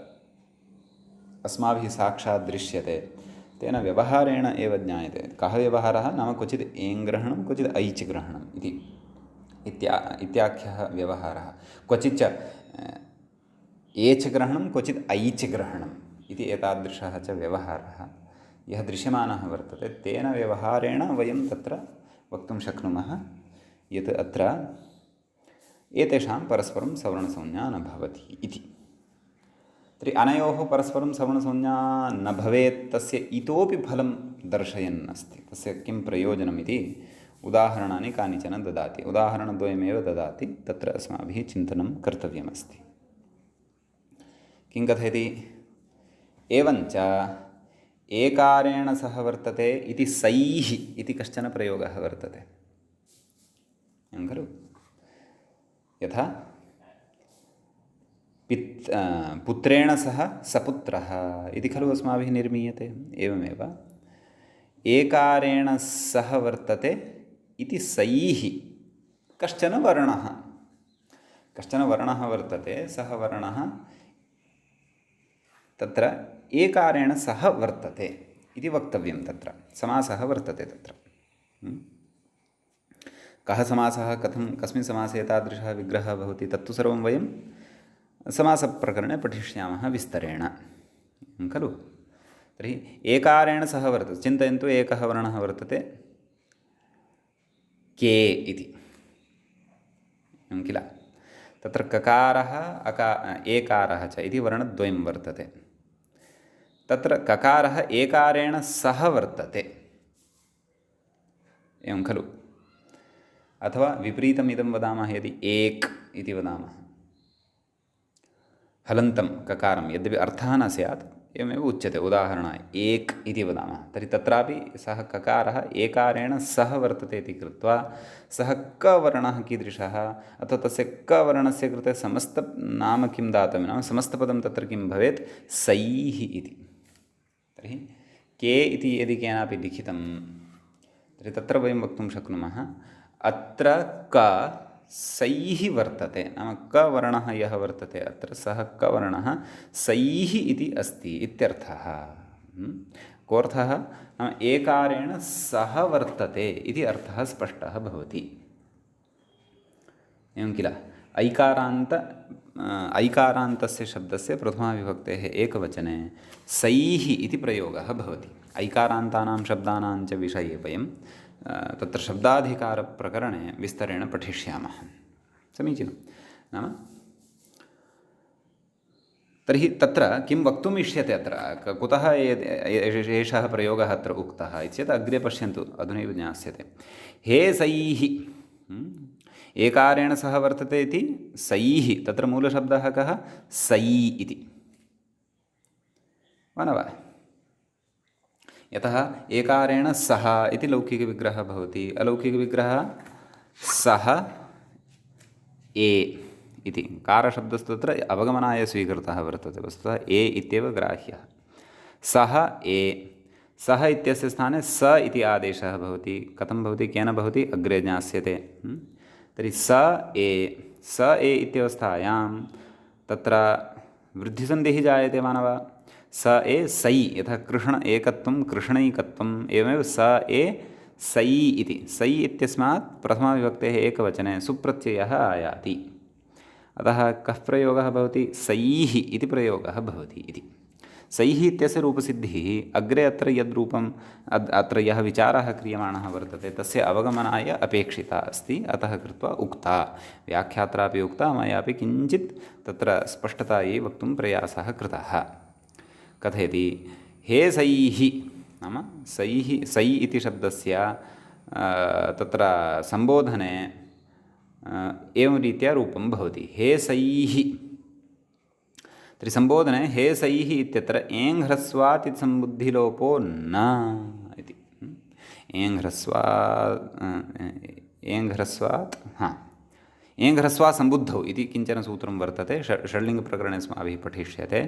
अस्माभिः साक्षात् दृश्यते, तेन व्यवहारेण एव ज्ञायते। कः व्यवहारः नाम क्वचित् एङ्ग्रहणं क्वचित् ऐच् ग्रहणम् इति इत्याख्यः व्यवहारः। क्वचिच्च एच् ग्रहणं क्वचित् ऐच् ग्रहणम् इति एतादृशः च व्यवहारः यः दृश्यमानः वर्तते, तेन व्यवहारेण वयं तत्र वक्तुं शक्नुमः यत् अत्र एतेषां परस्परं सवर्णसंज्ञा न भवति इति। तर्हि अनयोः परस्परं सवर्णसंज्ञा न भवेत्, तस्य इतोपि फलं दर्शयन् अस्ति। तस्य किं प्रयोजनम् इति उदाहरणानि कानिचन ददाति। उदाहरणद्वयमेव ददाति, तत्र अस्माभिः चिन्तनं कर्तव्यमस्ति। किं कथयति? एवञ्च एकारेण सह वर्तते इति सैः इति कश्चन प्रयोगः वर्तते। एवं खलु। यथा पुत्रेण सह सपुत्रः इति खलु अस्माभिः निर्मीयते। एवमेव एकारेण सह वर्तते इति सैः कश्चन वर्णः वर्तते, सः वर्णः तत्र एकारेण सह वर्तते इति वक्तव्यं। तत्र समासः वर्तते। तत्र कः समासः, कस्मिन् समासे एतादृशः विग्रहः भवति, तत्तु सर्वं वयं समासप्रकरणे पठिष्यामः विस्तरेण खलु। तर्हि एकारेण सह वर्तते, चिन्तयन्तु एकः वर्णः वर्तते के इति किल। तत्र ककारः एकारः च इति वर्णद्वयं वर्तते। तत्र ककारः एकारेण सह वर्तते, एवं खलु। अथवा विपरीतम् इदं वदामः, यदि एक इति वदामः, हलन्तं ककारं यद्यपि अर्थः न स्यात् एवमेव उच्यते उदाहरणाय एक इति वदामः, तर्हि तत्रापि सः ककारः एकारेण सह वर्तते इति कृत्वा सः क वर्णः कीदृशः, अथवा तस्य क वर्णस्य कृते समस्तनाम किं दातव्यं, नाम समस्तपदं तत्र किं भवेत्, सैः इति। तर्हि के इति यदि केनापि लिखितं तर्हि तत्र वयं वक्तुं शक्नुमः अत्र क सैः वर्तते, नाम क वर्णः यः वर्तते अत्र सः क वर्णः सैः इति अस्ति इत्यर्थः। कोऽर्थः? नाम एकारेण सह वर्तते इति अर्थः स्पष्टः भवति। एवं किल। ऐकारान्तस्य शब्दस्य प्रथमाविभक्तेः एकवचने सैः इति प्रयोगः भवति। ऐकारान्तानां शब्दानां च विषये वयं तत्र शब्दाधिकारप्रकरणे विस्तरेण पठिष्यामः। समीचीनं। नाम तर्हि तत्र किं वक्तुम् इष्यते, अत्र कुतः एषः प्रयोगः अत्र उक्तः इत्येतत् अग्रे पश्यन्तु, अधुनैव ज्ञास्यते। हे सैः, एकारेण सह वर्तते इति सैः, तत्र मूलशब्दः कः? सै इति वा न वा? यतः एकारेण सः इति लौकिकविग्रहः भवति, अलौकिकविग्रहः सः ए इति। कारशब्दस्तु तत्र अवगमनाय स्वीकृतः वर्तते, वस्तुतः ए इत्येव ग्राह्यः। सः ए, सः इत्यस्य स्थाने स इति आदेशः भवति। कथं भवति, केन भवति, अग्रे ज्ञास्यते। तर्हि स ए इत्यवस्थायां तत्र वृद्धिसन्धिः जायते मानव। स ए सै, यथा कृष्ण एकत्वं कृष्णैकत्वम्, एवमेव स ए सै इति। सै इत्यस्मात् प्रथमाविभक्तेः एकवचने सुप्रत्ययः आयाति। अतः कः प्रयोगः भवति, सैः इति प्रयोगः भवति इति। सैः इत्यस्य रूपसिद्धिः अग्रे अत्र यद्रूपम् अत्र यः विचारः क्रियमाणः वर्तते तस्य अवगमनाय अपेक्षिता अस्ति, अतः कृत्वा उक्ता। व्याख्यात्रापि उक्ता, मयापि किञ्चित् तत्र स्पष्टतायै वक्तुं प्रयासः कृतः। कथयति, हे सैः, नाम सैः, सै इति शब्दस्य तत्र सम्बोधने एवं रीत्या रूपं भवति, हे सैः। तर्हि सम्बोधने हे सैः इत्यत्र एङ् ह्रस्वात् इति सम्बुद्धिलोपो न इति। एङ् ह्रस्वात् एङ् ह्रस्वा सम्बुद्धौ इति किञ्चन सूत्रं वर्तते, षड्लिङ्गप्रकरणे अस्माभिः पठिष्यते।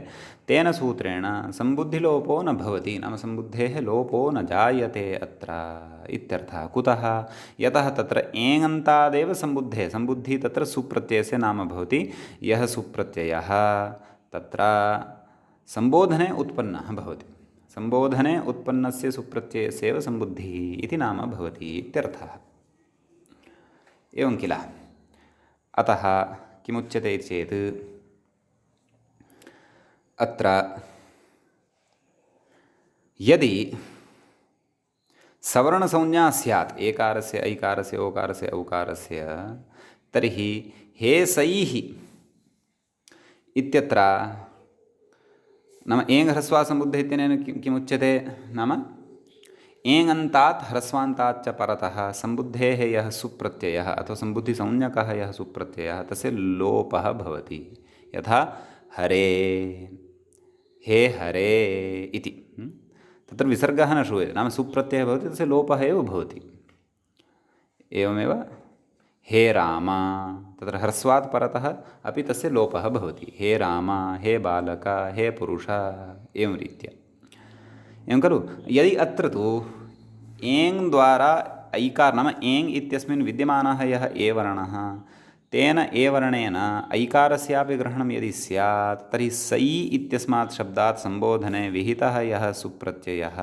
तेन सूत्रेण सम्बुद्धिलोपो न भवति, नाम सम्बुद्धेः लोपो न जायते अत्र इत्यर्थः। कुतः, यतः तत्र एङन्तादेव सम्बुद्धेः, सम्बुद्धिः तत्र सुप्रत्ययस्य नाम भवति। यः सुप्रत्ययः तत्र सम्बोधने उत्पन्नः भवति, सम्बोधने उत्पन्नस्य सुप्रत्ययस्यैव सम्बुद्धिः इति नाम भवति इत्यर्थः। एवं किल। अतः किमुच्यते चेत् अत्र यदि सवर्णसंज्ञा स्यात् एकारस्य ऐकारस्य ओकारस्य औकारस्य, तर्हि हे सैः इत्यत्र नाम एङ् ह्रस्वा सम्बुद्धे इत्यनेन किमुच्यते, नाम एङन्तात् ह्रस्वान्ताच्च परतः सम्बुद्धेः यः सुप्रत्ययः अथवा सम्बुद्धिसंज्ञकः यः सुप्रत्ययः तस्य लोपः भवति। यथा हरे, हे हरे इति, तत्र विसर्गः न श्रूयते, नाम सुप्रत्ययः भवति, तस्य लोपः एव भवति। एवमेव हे राम, तत्र ह्रस्वात् परतः अपि तस्य लोपः भवति। हे राम, हे बालक, हे पुरुष, एवं रीत्या। एवं खलु। यदि अत्र तु एङ् द्वारा ऐकार नाम एङ् इत्यस्मिन् विद्यमानः यः एवर्णः, तेन एवर्णेन ऐकारस्यापि ग्रहणं यदि स्यात्, तर्हि सै इत्यस्मात् शब्दात् सम्बोधने विहितः यः सुप्रत्ययः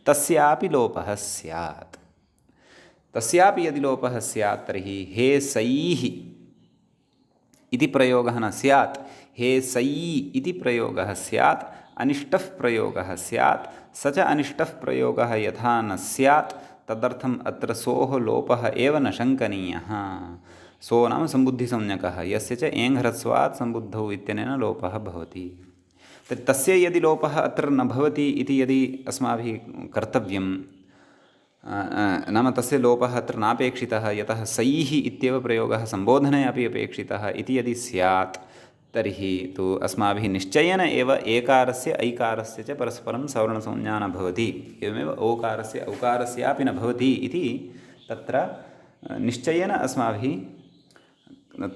तस्यापि लोपः स्यात्। तस्यापि यदि लोपः स्यात् तर्हि हे सैः इति प्रयोगः न स्यात्, हे सै इति प्रयोगः स्यात्, अनिष्टः प्रयोगः स्यात्। स च अनिष्टः प्रयोगः यथा न स्यात् तदर्थम् अत्र सोः लोपः एव न शङ्कनीयः। सो नाम सम्बुद्धिसंज्ञकः, यस्य च एङ् ह्रस्वात् सम्बुद्धौ इत्यनेन लोपः भवति। तस्य यदि लोपः अत्र न भवति इति यदि अस्माभिः कर्तव्यं, नाम तस्य लोपः अत्र नापेक्षितः, यतः सैः इत्येव प्रयोगः सम्बोधने अपि अपेक्षितः इति यदि स्यात्, तर्हि तु अस्माभिः निश्चयेन एव एकारस्य ऐकारस्य च परस्परं सवर्णसंज्ञा न भवति, एवमेव ओकारस्य औकारस्यापि न भवति इति तत्र निश्चयेन अस्माभिः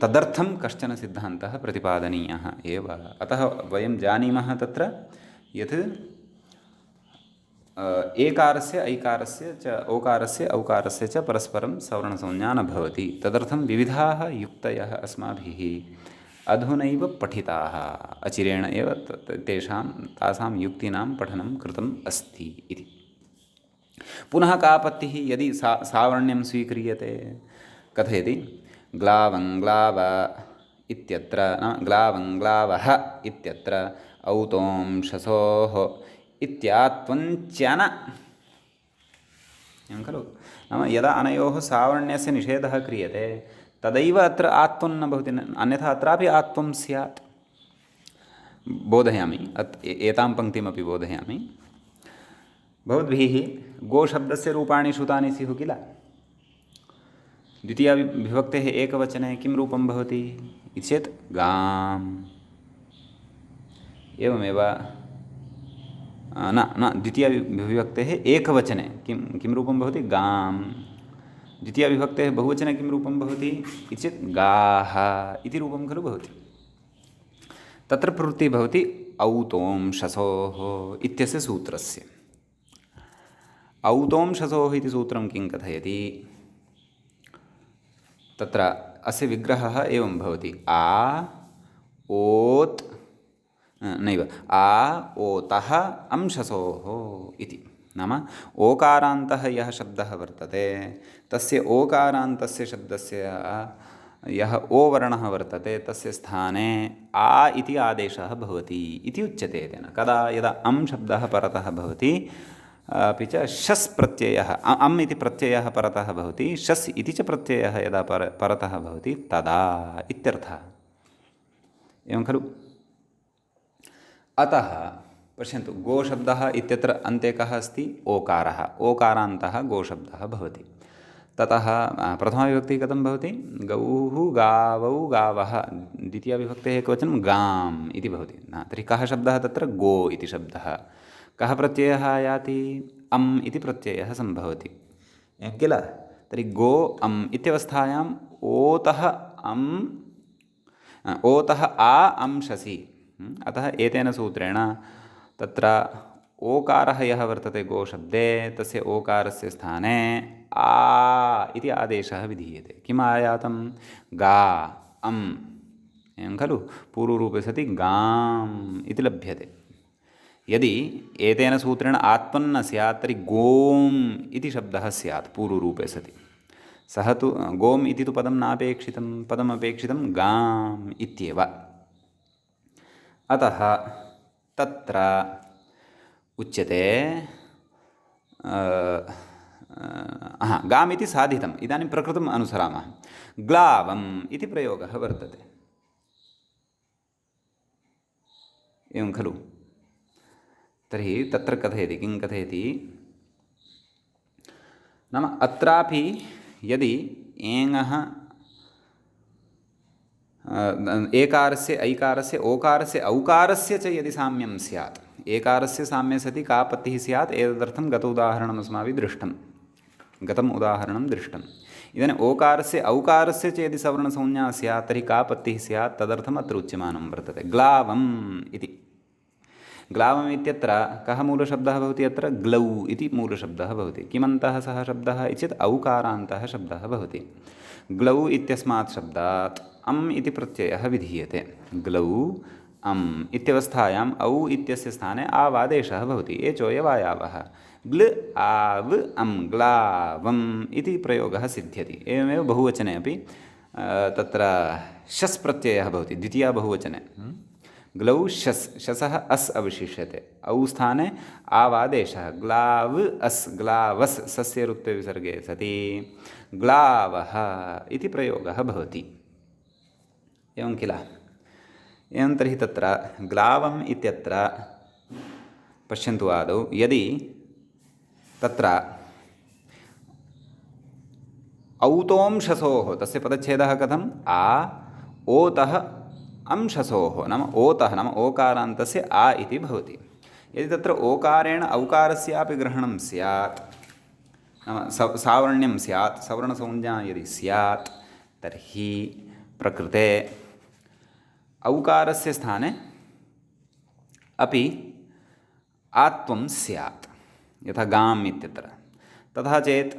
तदर्थं कश्चन सिद्धान्तः प्रतिपादनीयः एव। अतः वयं जानीमः तत्र यत् एकारस्य ऐकारस्य च ओकारस्य औकारस्य च परस्परं सवर्णसंज्ञा न भवति। तदर्थं विविधाः युक्तयः अस्माभिः अधुनैव पठिताः, अचिरेण एव तासां युक्तीनां पठनं कृतम् अस्ति इति। पुनः का आपत्तिः, यदि सावर्ण्यं स्वीक्रियते, कथयति ग्लावङ्ग्लाव इत्यत्र ग्लावङ्ग्लावः इत्यत्र औतों शसोः इत्यात्वञ्चन, एवं खलु। नाम यदा अनयोः सावर्ण्यस्य निषेधः क्रियते तदैव अत्र आत्वं न भवति, अन्यथा अत्रापि आत्वं स्यात्। बोधयामि, एतां पङ्क्तिमपि बोधयामि। भवद्भिः गोशब्दस्य रूपाणि श्रुतानि स्युः किल। द्वितीयाविभक्तेः एकवचने किं रूपं भवति इति चेत् गाम्। एवमेव न न द्वितीयाविभक्तेः एकवचने किं रूपं भवति गां, द्वितीयाविभक्तेः बहुवचने किं रूपं भवति इति चेत् गाः इति रूपं खलु भवति। तत्र प्रवृत्तिः भवति औतोंशसोः इत्यस्य सूत्रस्य। औतोंशसोः इति सूत्रं किं कथयति, तत्र अस्य विग्रहः एवं भवति आ ओत् नैव आ ओतः अंशसोः इति। नाम ओकारान्तः यः शब्दः वर्तते तस्य ओकारान्तस्य शब्दस्य यः ओ वर्णः वर्तते तस्य स्थाने आ इति आदेशः भवति इति उच्यते तेन। कदा, यदा अं शब्दः परतः भवति अपि च शस् प्रत्ययः अम् इति प्रत्ययः परतः भवति, शस् इति च प्रत्ययः यदा परतः भवति तदा इत्यर्थः। एवं खलु। अतः पश्यन्तु, गोशब्दः इत्यत्र अन्ते कः अस्ति, ओकारः, ओकारान्तः गोशब्दः भवति। ततः प्रथमाविभक्तिः कथं भवति, गौः गावौ गावः, द्वितीयाविभक्तेः एकवचनं गाम् इति भवति। न तर्हि कः शब्दः तत्र, गो इति शब्दः। कः प्रत्ययः आयाति, अम् इति प्रत्ययः सम्भवति किल। तर्हि गो अम् इत्यवस्थायाम् ओतः अम् ओतः आ अंशसि। अतः एतेन सूत्रेण तत्र ओकारः यः वर्तते गोशब्दे तस्य ओकारस्य स्थाने आ इति आदेशः विधीयते। किम् आयातं, गा अम्, एवं खलु। पूर्वरूपे सति गाम् इति लभ्यते। यदि एतेन सूत्रेण आत्मन्न स्यात् तर्हि गोम् इति शब्दः स्यात् पूर्वरूपे सति। सः तु गोम् इति तु पदं नापेक्षितं, पदमपेक्षितं गाम् इत्येव। अतः तत्र उच्यते गाम् इति साधितम्। इदानीं प्रकृतम् अनुसरामः। ग्लावम् इति प्रयोगः वर्तते, एवं खलु। तर्हि तत्र कथयति, किं कथयति नाम अत्रापि यदि एङः एकारस्य ऐकारस्य ओकारस्य औकारस्य च यदि साम्यं स्यात्, एकारस्य साम्ये सति का आपत्तिः स्यात्, एतदर्थं गत उदाहरणम् अस्माभिः दृष्टं, गतम् उदाहरणं दृष्टम्। इदानीम् ओकारस्य औकारस्य च यदि सवर्णसंज्ञा स्यात् तर्हि का आपत्तिः स्यात्, तदर्थम् अत्र उच्यमानं वर्तते ग्लावम् इति। ग्लावम् इत्यत्र कः मूलशब्दः भवति, अत्र ग्लौ इति मूलशब्दः भवति। किमन्तः सः शब्दः इति चेत् औकारान्तः शब्दः भवति। ग्लौ इत्यस्मात् शब्दात् अम् इति प्रत्ययः विधीयते। ग्लौ अम् इत्यवस्थायाम् औ इत्यस्य स्थाने आवादेशः भवति, एचोयवायावः। ग्ल आव् अम् ग्लावम् इति प्रयोगः सिद्ध्यति। एवमेव बहुवचने अपि तत्र शस् प्रत्ययः भवति, द्वितीया बहुवचने। ग्लौ शस्, शसः अस् अवशिष्यते, औ स्थाने आवादेशः ग्लाव् अस् ग्लावस्, सस्य रुत्वे विसर्गे सति ग्लावः इति प्रयोगः भवति, एवं किल। एवं तर्हि तत्र ग्लावम् इत्यत्र पश्यन्तु आदौ, यदि तत्र औतोंशसोः तस्य पदच्छेदः कथम्, आ ओतः अंशसोः, नाम ओतः नाम ओकारान्तस्य आ इति भवति। यदि तत्र ओकारेण औकारस्यापि ग्रहणं स्यात्, नाम सावर्ण्यं स्यात्, सवर्णसंज्ञा यदि स्यात्, तर्हि प्रकृते औकारस्य स्थाने अपि आत्वं स्यात्, यथा गाम् इत्यत्र। तथा चेत्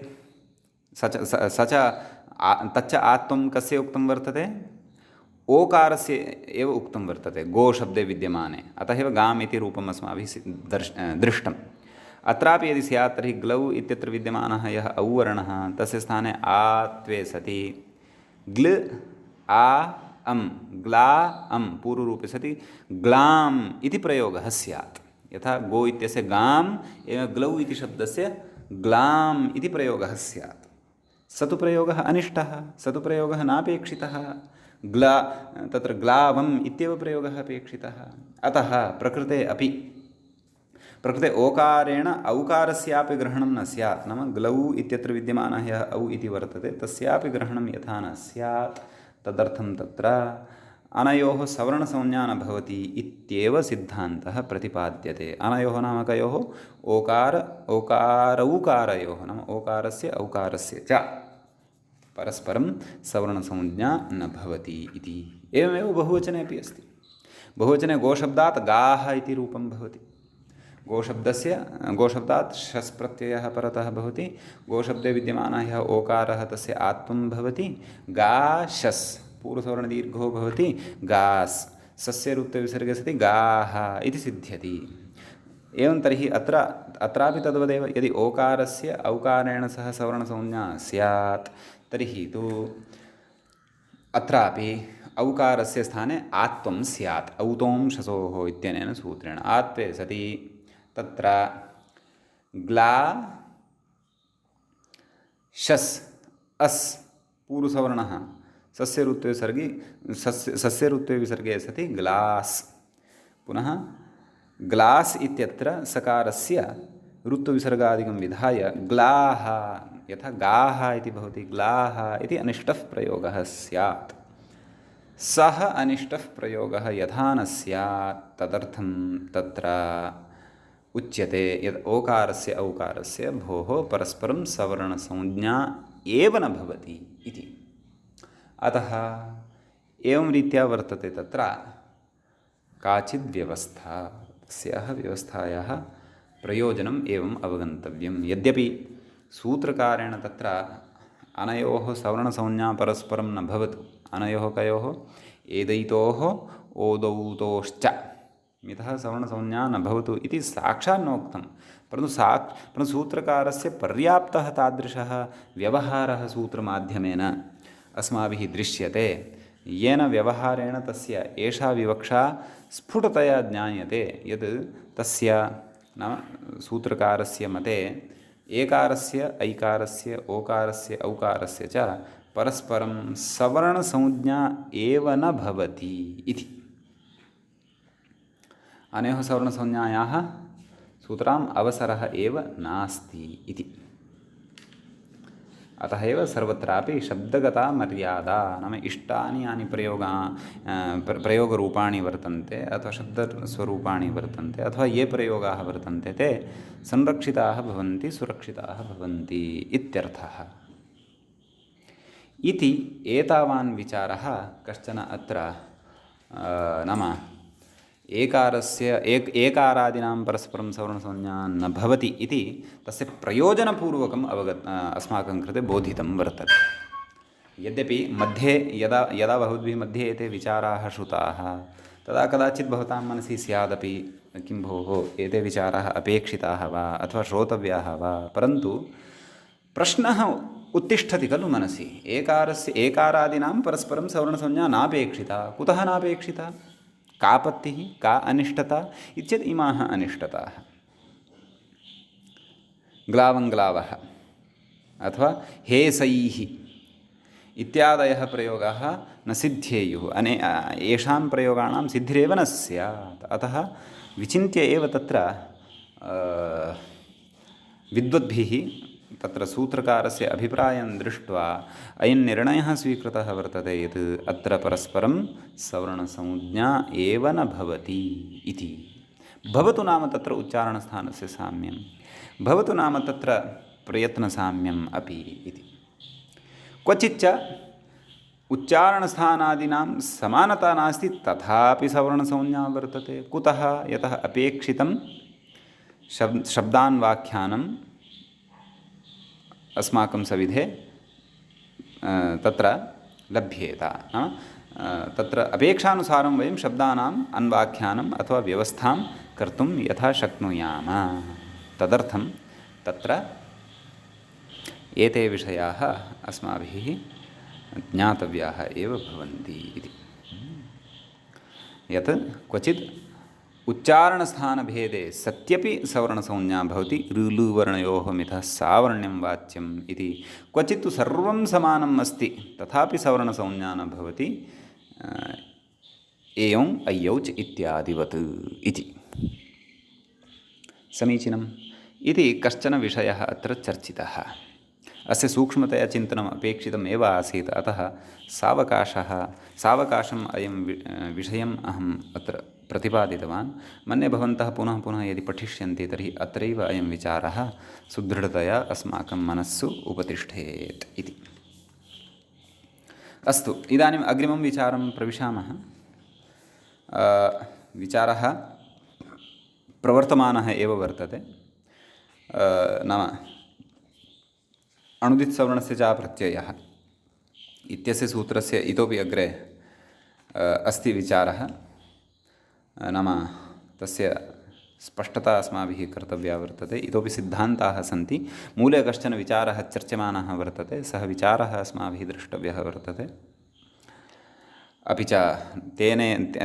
तच्च आत्वं कस्य उक्तं वर्तते, ओकारस्य एव उक्तं वर्तते गोशब्दे विद्यमाने, अतः एव गाम् इति रूपम् अस्माभिः दृष्टम्। अत्रापि यदि स्यात् तर्हि ग्लौ इत्यत्र विद्यमानः यः औ वर्णः तस्य स्थाने आत्वे सति ग्ल आ अम् ग्ला अम् पूर्वरूपे सति ग्लाम् इति प्रयोगः स्यात्। यथा गो इत्यस्य गाम् एवं ग्लौ इति शब्दस्य ग्लाम् इति प्रयोगः स्यात्। स तु प्रयोगः अनिष्टः, स तु प्रयोगः नापेक्षितः। तत्र ग्लावम् इत्येव प्रयोगः अपेक्षितः। अतः प्रकृते ओकारेण औकारस्यापि ग्रहणं न स्यात्, नाम ग्लौ इत्यत्र विद्यमानः यः औ इति वर्तते तस्यापि ग्रहणं यथा न स्यात्, तदर्थं तत्र अनयोः सवर्णसंज्ञा न भवति इत्येव सिद्धान्तः प्रतिपाद्यते। अनयोः नाम कयोः? ओकार औकारयोः, नाम ओकारस्य औकारस्य च परस्परं सवर्णसंज्ञा न भवति इति। एवमेव बहुवचने अपि अस्ति। बहुवचने गोशब्दात् गाः इति रूपं भवति। गोशब्दात् शस् प्रत्ययः परतः भवति। गोशब्दे विद्यमानः यः ओकारः तस्य आत्मं भवति। गा शस् पूर्वसवर्णदीर्घो भवति। गास् सस्य रुत्वविसर्गे सति गाः इति सिद्ध्यति। एवं तर्हि अत्रापि तद्वदेव, यदि ओकारस्य औकारेण सह सवर्णसंज्ञा स्यात् तर्हि तु अत्रापि औकारस्य स्थाने आत्वं स्यात्, औतों शसोः इत्यनेन सूत्रेण। आत्वे सति तत्र ग्ला शस् अस् पूर्वसवर्णः सस्य रुत्वे विसर्गे सति ग्लास्। पुनः ग्लास् इत्यत्र सकारस्य ऋत्वविसर्गादिकं विधाय ग्लाः, यथा गाः इति भवति, ग्लाः इति अनिष्टः प्रयोगः स्यात्। सः अनिष्टः प्रयोगः यथा न स्यात् तदर्थं तत्र उच्यते यत् ओकारस्य औकारस्य भोः परस्परं सवर्णसंज्ञा एव न भवति इति। अतः एवं रीत्या वर्तते तत्र काचिद् व्यवस्था। तस्याः व्यवस्थायाः प्रयोजनम् एवम् अवगन्तव्यं। यद्यपि सूत्रकारेण तत्र अनयोः सवर्णसंज्ञा परस्परं न भवतु, अनयोः कयोः? एदैतोः ओदौतोश्च मितः सवर्णसंज्ञा न भवतु इति साक्षात् नोक्तं, परन्तु सूत्रकारस्य पर्याप्तः तादृशः व्यवहारः सूत्रमाध्यमेन अस्माभिः दृश्यते, येन व्यवहारेण तस्य एषा विवक्षा स्फुटतया ज्ञायते यत् तस्य नाम सूत्रकारस्य मते एकारस्य ऐकारस्य ओकारस्य औकारस्य च परस्परं सवर्णसंज्ञा एव न भवति इति। अनयोः सवर्णसंज्ञायाः सूत्राम् अवसरः एव नास्ति इति। अतः एव सर्वत्रापि शब्दगता मर्यादा, नाम इष्टानि यानि प्रयोगरूपाणि वर्तन्ते अथवा शब्दस्वरूपाणि वर्तन्ते अथवा ये प्रयोगाः वर्तन्ते ते संरक्षिताः भवन्ति, सुरक्षिताः भवन्ति इत्यर्थः। इति एतावान् विचारः कश्चन अत्र नाम एकारादीनां परस्परं सवर्णसंज्ञा न भवति इति तस्य प्रयोजनपूर्वकम् अस्माकं कृते बोधितं वर्तते। यद्यपि मध्ये यदा भवद्भिः मध्ये एते विचाराः श्रुताः तदा कदाचित् भवतां मनसि स्यादपि किं भोः एते विचाराः अपेक्षिताः वा अथवा श्रोतव्याः वा, परन्तु प्रश्नः उत्तिष्ठति खलु मनसि। एकारादीनां परस्परं सवर्णसंज्ञा नापेक्षिता, कुतः नापेक्षिता, कापत्तिः, का अनिष्टता इत्येतत् इमाः अनिष्टताः। ग्लावङ्ग्लावः अथवा हेसैः इत्यादयः प्रयोगाः न सिद्ध्येयुः, येषां प्रयोगाणां सिद्धिरेव न स्यात्। अतः विचिन्त्य एव तत्र विद्वद्भिः तत्र सूत्रकारस्य अभिप्रायं दृष्ट्वा अयं निर्णयः स्वीकृतः वर्तते यत् अत्र परस्परं सवर्णसंज्ञा एव न भवति इति। भवतु नाम तत्र उच्चारणस्थानस्य साम्यं, भवतु नाम तत्र प्रयत्नसाम्यम् अपि इति। क्वचिच्च उच्चारणस्थानादीनां समानता नास्ति, तथापि सवर्णसंज्ञा वर्तते। कुतः? यतः अपेक्षितं शब्दान्वाख्यानम् अस्माकं सविधे तत्र लभ्येत। तत्र अपेक्षानुसारं वयं शब्दानाम् अन्वाख्यानम् अथवा व्यवस्थां कर्तुं यथा शक्नुयाम। तदर्थं तत्र एते विषयाः अस्माभिः ज्ञातव्याः एव भवन्ति इति। यत् क्वचित् उच्चारणस्थानभेदे सत्यपि सवर्णसंज्ञा भवति, ऋलुवर्णयोः मितः सावर्ण्यं वाच्यम् इति। क्वचित् तु सर्वं समानम् अस्ति तथापि सवर्णसंज्ञा न भवति, एवम् अय्यौच् इत्यादिवत् इति। समीचीनम् इति कश्चन विषयः अत्र चर्चितः। अस्य सूक्ष्मतया चिन्तनम् अपेक्षितम् एव आसीत्। अतः सावकाशम् अयं विषयम् अहम् अत्र प्रतिपादितवान्। मन्ये भवन्तः पुनः पुनः यदि पठिष्यन्ति तर्हि अत्रैव अयं विचारः सुदृढतया अस्माकं मनस्सु उपतिष्ठेत् इति। अस्तु, इदानीम् अग्रिमं विचारं प्रविशामः। विचारः प्रवर्तमानः एव वर्तते। नाम अणुदित्सवर्णस्य च प्रत्ययः इत्यस्य सूत्रस्य इतोपि अग्रे अस्ति विचारः। नाम तस्य स्पष्टता अस्माभिः कर्तव्या वर्तते। इतोपि सिद्धान्ताः सन्ति। मूले कश्चन विचारः चर्च्यमानः वर्तते, सः विचारः अस्माभिः द्रष्टव्यः वर्तते। अपि च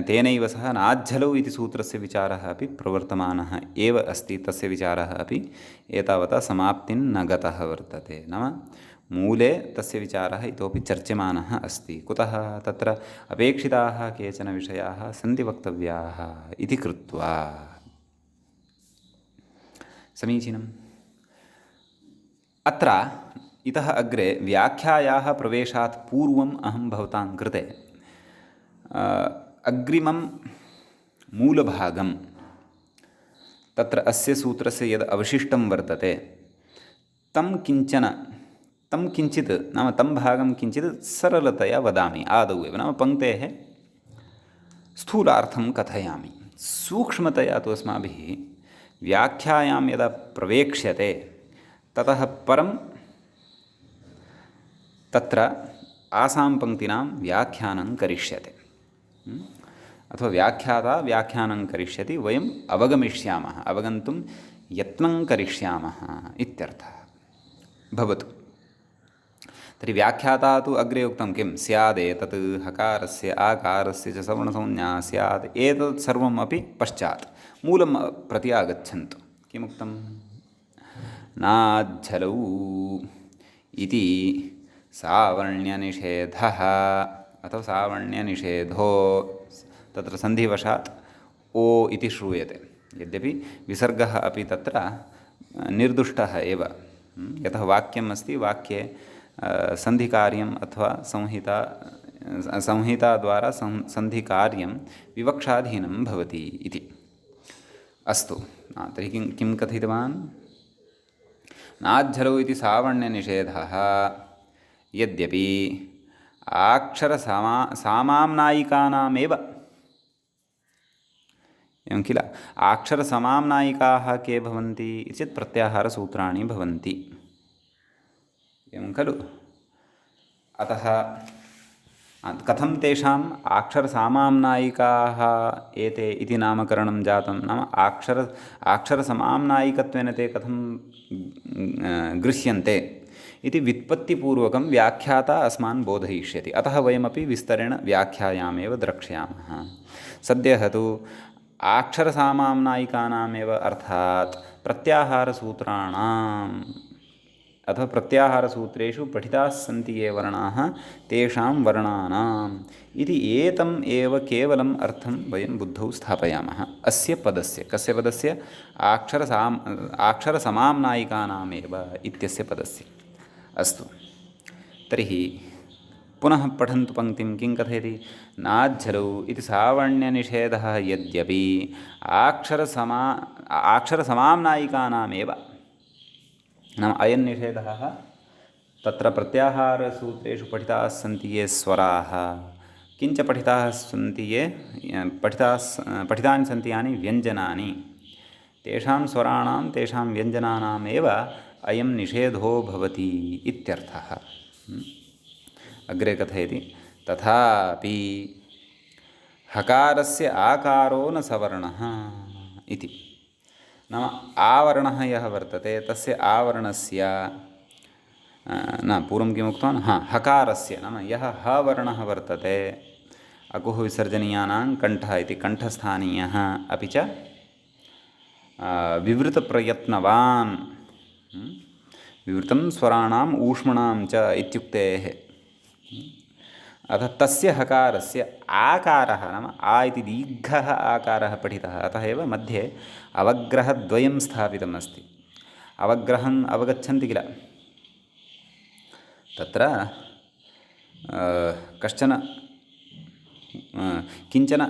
तेनैव सह नाज्झलौ इति सूत्रस्य विचारः अपि प्रवर्तमानः एव अस्ति। तस्य विचारः अपि एतावता समाप्तिं न गतः वर्तते। नाम मूले तस्य विचारः इतोपि चर्च्यमानः अस्ति। कुतः? तत्र अपेक्षिताः केचन विषयाः सन्ति वक्तव्याः इति कृत्वा। समीचीनम्। अत्र इतः अग्रे व्याख्यायाः प्रवेशात् पूर्वम् अहं भवतां कृते अग्रिमं मूलभागं तत्र अस्य सूत्रस्य यद् अवशिष्टं वर्तते तं किञ्चित् नाम तं भागं किञ्चित् सरलतया वदामि आदौ एव। नाम पङ्क्तेः स्थूलार्थं कथयामि। सूक्ष्मतया तु अस्माभिः व्याख्यायां यदा प्रवेक्ष्यते ततः परं तत्र आसां पङ्क्तीनां व्याख्यानं करिष्यते, अथवा व्याख्याता व्याख्यानं करिष्यति, वयम् अवगमिष्यामः, अवगन्तुं यत्नं करिष्यामः इत्यर्थः। भवतु तर्हि व्याख्याता तु अग्रे उक्तं किं स्यादेतत् हकारस्य आकारस्य च सवर्णसंज्ञा स्यात्, एतत् सर्वम् अपि पश्चात् मूलं प्रति आगच्छन्तु। किमुक्तं? नाज्झलौ इति सावर्ण्यनिषेधः अथवा सावर्ण्यनिषेधो तत्र सन्धिवशात् ओ इति श्रूयते। यद्यपि विसर्गः अपि तत्र निर्दुष्टः एव। यतः वाक्यम् अस्ति, वाक्ये सन्धिकार्यम् अथवा संहिताद्वारा सन्धिकार्यं विवक्षाधीनं भवति इति। अस्तु, तर्हि किं कथितवान्? नाज्झलौ इति सावर्ण्यनिषेधः यद्यपि सामाम्नायिकानामेव, एवं किल, आक्षरसमाम्नायिकाः के भवन्ति इति चेत् प्रत्याहारसूत्राणि भवन्ति, एवं खलु। अतः कथं तेषाम् आक्षरसामाम्नायिकाः एते इति नामकरणं जातं? नाम आक्षरसमाम्नायिकत्वेन ते कथं गृह्यन्ते इति व्युत्पत्तिपूर्वकं व्याख्याता अस्मान् बोधयिष्यति। अतः वयमपि विस्तरेण व्याख्यायामेव द्रक्ष्यामः। सद्यः तु आक्षरसामाम्नायिकानामेव अर्थात् प्रत्याहारसूत्राणाम् अथवा प्रत्याहारसूत्रेषु पठिताः सन्ति ये वर्णाः तेषां वर्णानाम् इति एतम् एव केवलम् अर्थं वयं बुद्धौ स्थापयामः अस्य पदस्य। कस्य पदस्य? आक्षरसमाम्नायिकानामेव इत्यस्य पदस्य। अस्तु, तर्हि पुनः पठन्तु पङ्क्तिं। किं कथयति? नाज्झलौ इति सावर्ण्यनिषेधः यद्यपि आक्षरसमाम्नायिकानामेव, नाम अयं निषेधः तत्र प्रत्याहारसूत्रेषु पठिताः सन्ति ये स्वराः, किञ्च पठिताः सन्ति ये पठितानि सन्ति यानि व्यञ्जनानि, तेषां स्वराणां तेषां व्यञ्जनानामेव अयं निषेधो भवति इत्यर्थः। अग्रे कथयति, तथापि हकारस्य आकारो न सवर्णः इति। नाम आवर्णः यः वर्तते तस्य आवर्णस्य न पूर्वं किमुक्तवान्? हकारस्य, नाम यः हवर्णः वर्तते, अकुः विसर्जनीयानां कण्ठः इति कण्ठस्थानीयः, अपि च विवृतप्रयत्नवान्, विवृतं स्वराणाम् ऊष्मणां च इत्युक्तेः। अतः तस्य हकारस्य आकारः, नाम आ इति दीर्घः आकारः पठितः, अतः एव मध्ये अवग्रहद्वयं स्थापितम् अस्ति। अवग्रहम् अवगच्छन्ति किल? तत्र कश्चन किञ्चन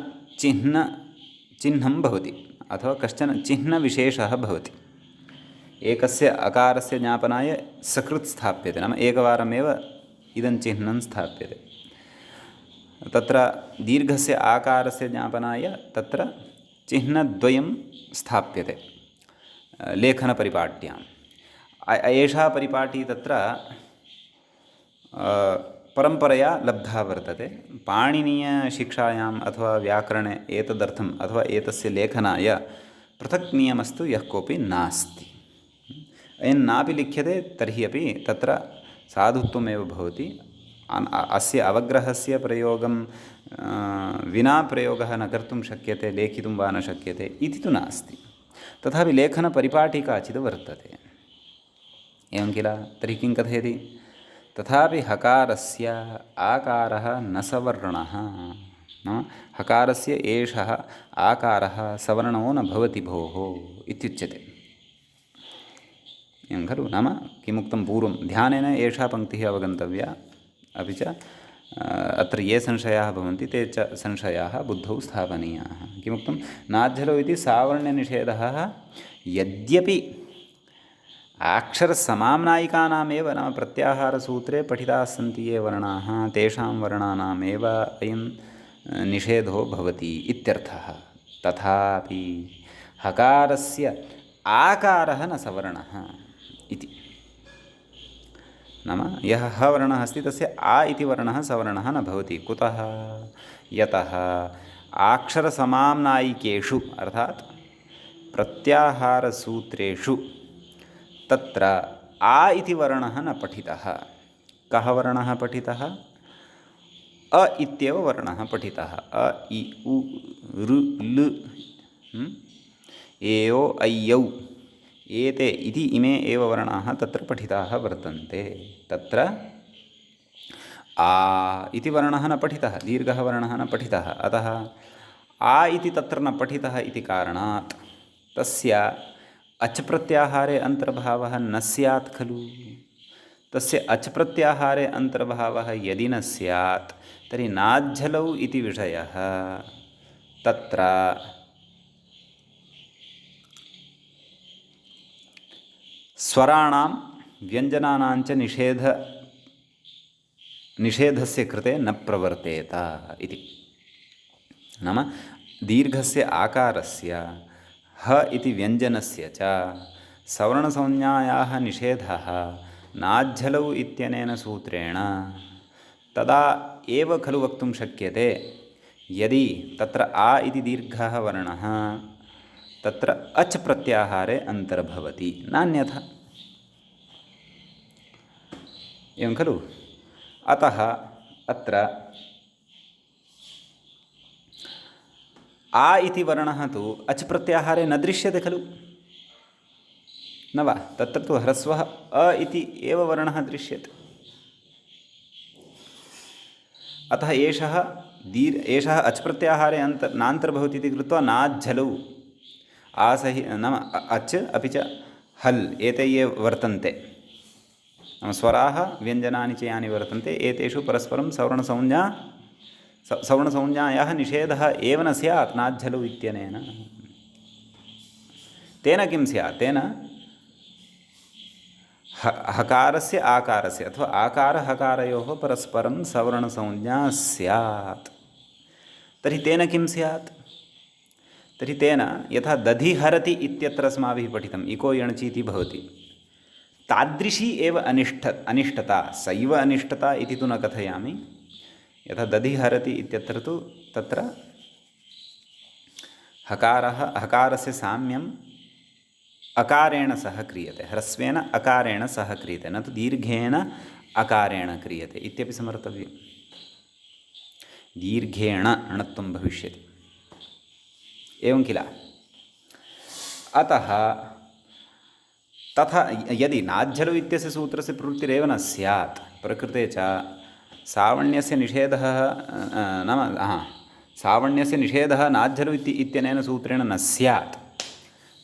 चिह्नं भवति अथवा कश्चन चिह्नविशेषः भवति। एकस्य अकारस्य ज्ञापनाय सकृत् स्थाप्यते, नाम एकवारमेव इदं चिह्नं स्थाप्यते। तत्र दीर्घस्य आकारस्य ज्ञापनाय तत्र चिह्नद्वयं स्थाप्यते लेखनपरिपाट्याम्। एषा परिपाटी तत्र परम्परया लब्धा वर्तते। पाणिनीयशिक्षायाम् अथवा व्याकरणे एतदर्थम् अथवा एतस्य लेखनाय पृथक् नियमस्तु यः कोऽपि नास्ति। अयं नापि लिख्यते तर्हि अपि तत्र साधुत्वमेव भवति। अस्य अवग्रहस्य प्रयोगं विना प्रयोगः न कर्तुं शक्यते, लेखितुं वा न शक्यते इति तु नास्ति। तथापि लेखनपरिपाटी काचित् वर्तते, एवं किल? तर्हि किं कथयति? तथापि हकारस्य आकारः न सवर्णः, हकारस्य एषः आकारः सवर्णो न भवति भोः इत्युच्यते। एवं खलु? नाम किमुक्तं पूर्वं ध्यानेन एषा पङ्क्तिः अवगन्तव्या। अपि च अत्र ये संशयाः भवन्ति ते च संशयाः बुद्धौ स्थापनीयाः। किमुक्तं? नाज्झलौ इति सावर्ण्यनिषेधः यद्यपि अक्षरसमाम्नायिकानामेव, नाम प्रत्याहारसूत्रे पठिताः सन्ति ये वर्णाः तेषां वर्णानामेव अयं निषेधो भवति इत्यर्थः। तथापि हकारस्य आकारः न सवर्णः इति, नाम यः ह वर्णः अस्ति तस्य आ इति वर्णः सवर्णः न भवति। कुतः? यतः अक्षरसमाम्नायिकेषु अर्थात् प्रत्याहारसूत्रेषु तत्र आ इति वर्णः न पठितः। कः वर्णः पठितः? अ इत्येव वर्णः पठितः। अ इ उ ऋ लृ एयो ऐयौ एते इति इमे एव वर्णाः तत्र पठिताः वर्तन्ते। तत्र आ इति वर्णः न पठितः, दीर्घः वर्णः न पठितः। अतः आ इति तत्र न पठितः इति कारणात् तस्य अच् प्रत्याहारे अन्तर्भावः न स्यात् खलु। तस्य अच् प्रत्याहारे अन्तर्भावः यदि न स्यात् तर्हि नाज्झलौ इति विषयः तत्र स्वराणां व्यञ्जनानाञ्च निषेधस्य कृते न प्रवर्तेत इति। नाम दीर्घस्य आकारस्य ह इति व्यञ्जनस्य च सवर्णसंज्ञायाः निषेधः नाज्झलौ इत्यनेन सूत्रेण तदा एव खलु वक्तुं शक्यते यदि तत्र आ इति दीर्घः वर्णः तत्र अच् प्रत्याहारे अन्तर्भवति, नान्यथा। एवं खलु? अतः अत्र आ इति वर्णः तु अच् प्रत्याहारे न दृश्यते खलु, न वा? तत्र तु ह्रस्वः अ इति एव वर्णः दृश्यते। अतः एषः अच् प्रत्याहारे नान्तर्भवति इति कृत्वा नाज्झलौ आसहि नाम अच् अपि च हल् एते ये वर्तन्ते, नाम स्वराः व्यञ्जनानि च यानि वर्तन्ते एतेषु परस्परं सवर्णसंज्ञायाः निषेधः एव न स्यात् नाज्झलौ इत्यनेन। तेन किं स्यात्? तेन हकारस्य आकारस्य अथवा आकारहकारयोः परस्परं सवर्णसंज्ञा स्यात्। तर्हि तेन किं स्यात्? तर्हि तेन यथा दधिहरति इत्यत्र अस्माभिः पठितम् इको यणचि इति भवति, तादृशी एव अनिष्टता, सैव अनिष्टता इति तु न कथयामि। यथा दधिहरति इत्यत्र तु तत्र हकारस्य साम्यं अकारेण सह क्रियते, ह्रस्वेन अकारेण सह क्रियते, न तु दीर्घेण अकारेण क्रियते इत्यपि स्मर्तव्यं। दीर्घेण णत्वं भविष्यति, एवं किल? अतः तथा यदि नाज्झलौ इत्यस्य सूत्रस्य प्रवृत्तिरेव न स्यात्, प्रकृते च सावण्यस्य निषेधः नाम सावण्यस्य निषेधः नाज्झलौ इत्यनेन सूत्रेण न स्यात्,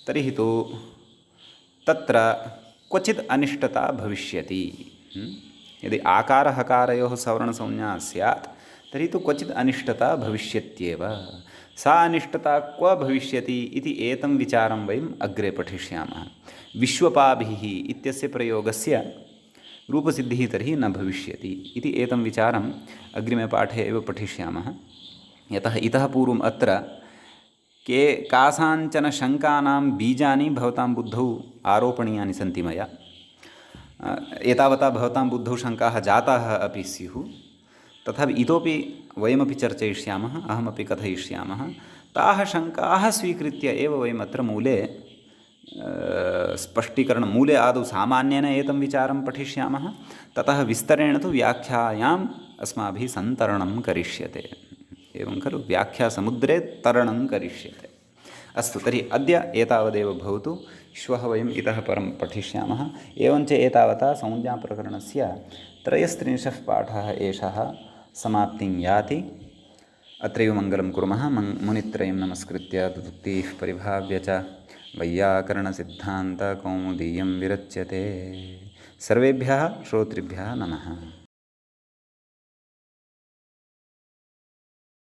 तर्हि तु तत्र क्वचित् अनिष्टता भविष्यति। यदि आकारहकारयोः सवर्णसंज्ञा स्यात् तर्हि तु क्वचित् अनिष्टता भविष्यत्येव। सा अनिष्टता क्व भविष्यति इति एतं विचारं वयम् अग्रे पठिष्यामः। विश्वपाभिः इत्यस्य प्रयोगस्य रूपसिद्धिः तर्हि न भविष्यति इति एतं विचारम् अग्रिमे पाठे एव पठिष्यामः। यतः इतः पूर्वम् अत्र कासाञ्चन शङ्कानां बीजानि भवतां बुद्धौ आरोपणीयानि सन्ति मया। एतावता भवतां बुद्धौ शङ्काः जाताः अपि स्युः, तथापि इतोपि वयमपि चर्चयिष्यामः, अहमपि कथयिष्यामः। ताः शङ्काः स्वीकृत्य एव वयम् अत्र मूले स्पष्टीकरणं, मूले आदौ सामान्येन एतं विचारं पठिष्यामः, ततः विस्तरेण तु व्याख्यायाम् अस्माभिः सन्तरणं करिष्यते। एवं खलु, व्याख्यासमुद्रे तरणं करिष्यते। अस्तु, तर्हि अद्य एतावदेव भवतु। श्वः वयम् इतः परं पठिष्यामः। एवञ्च एतावता संज्ञाप्रकरणस्य 33 पाठः एषः समाप्तिं याति। अत्रैव मङ्गलं कुर्मः। मुनित्रयं नमस्कृत्य तदुक्तिः परिभाव्य च वैयाकरणसिद्धान्तकौमुदीयं विरच्यते। सर्वेभ्यः श्रोतृभ्यः नमः।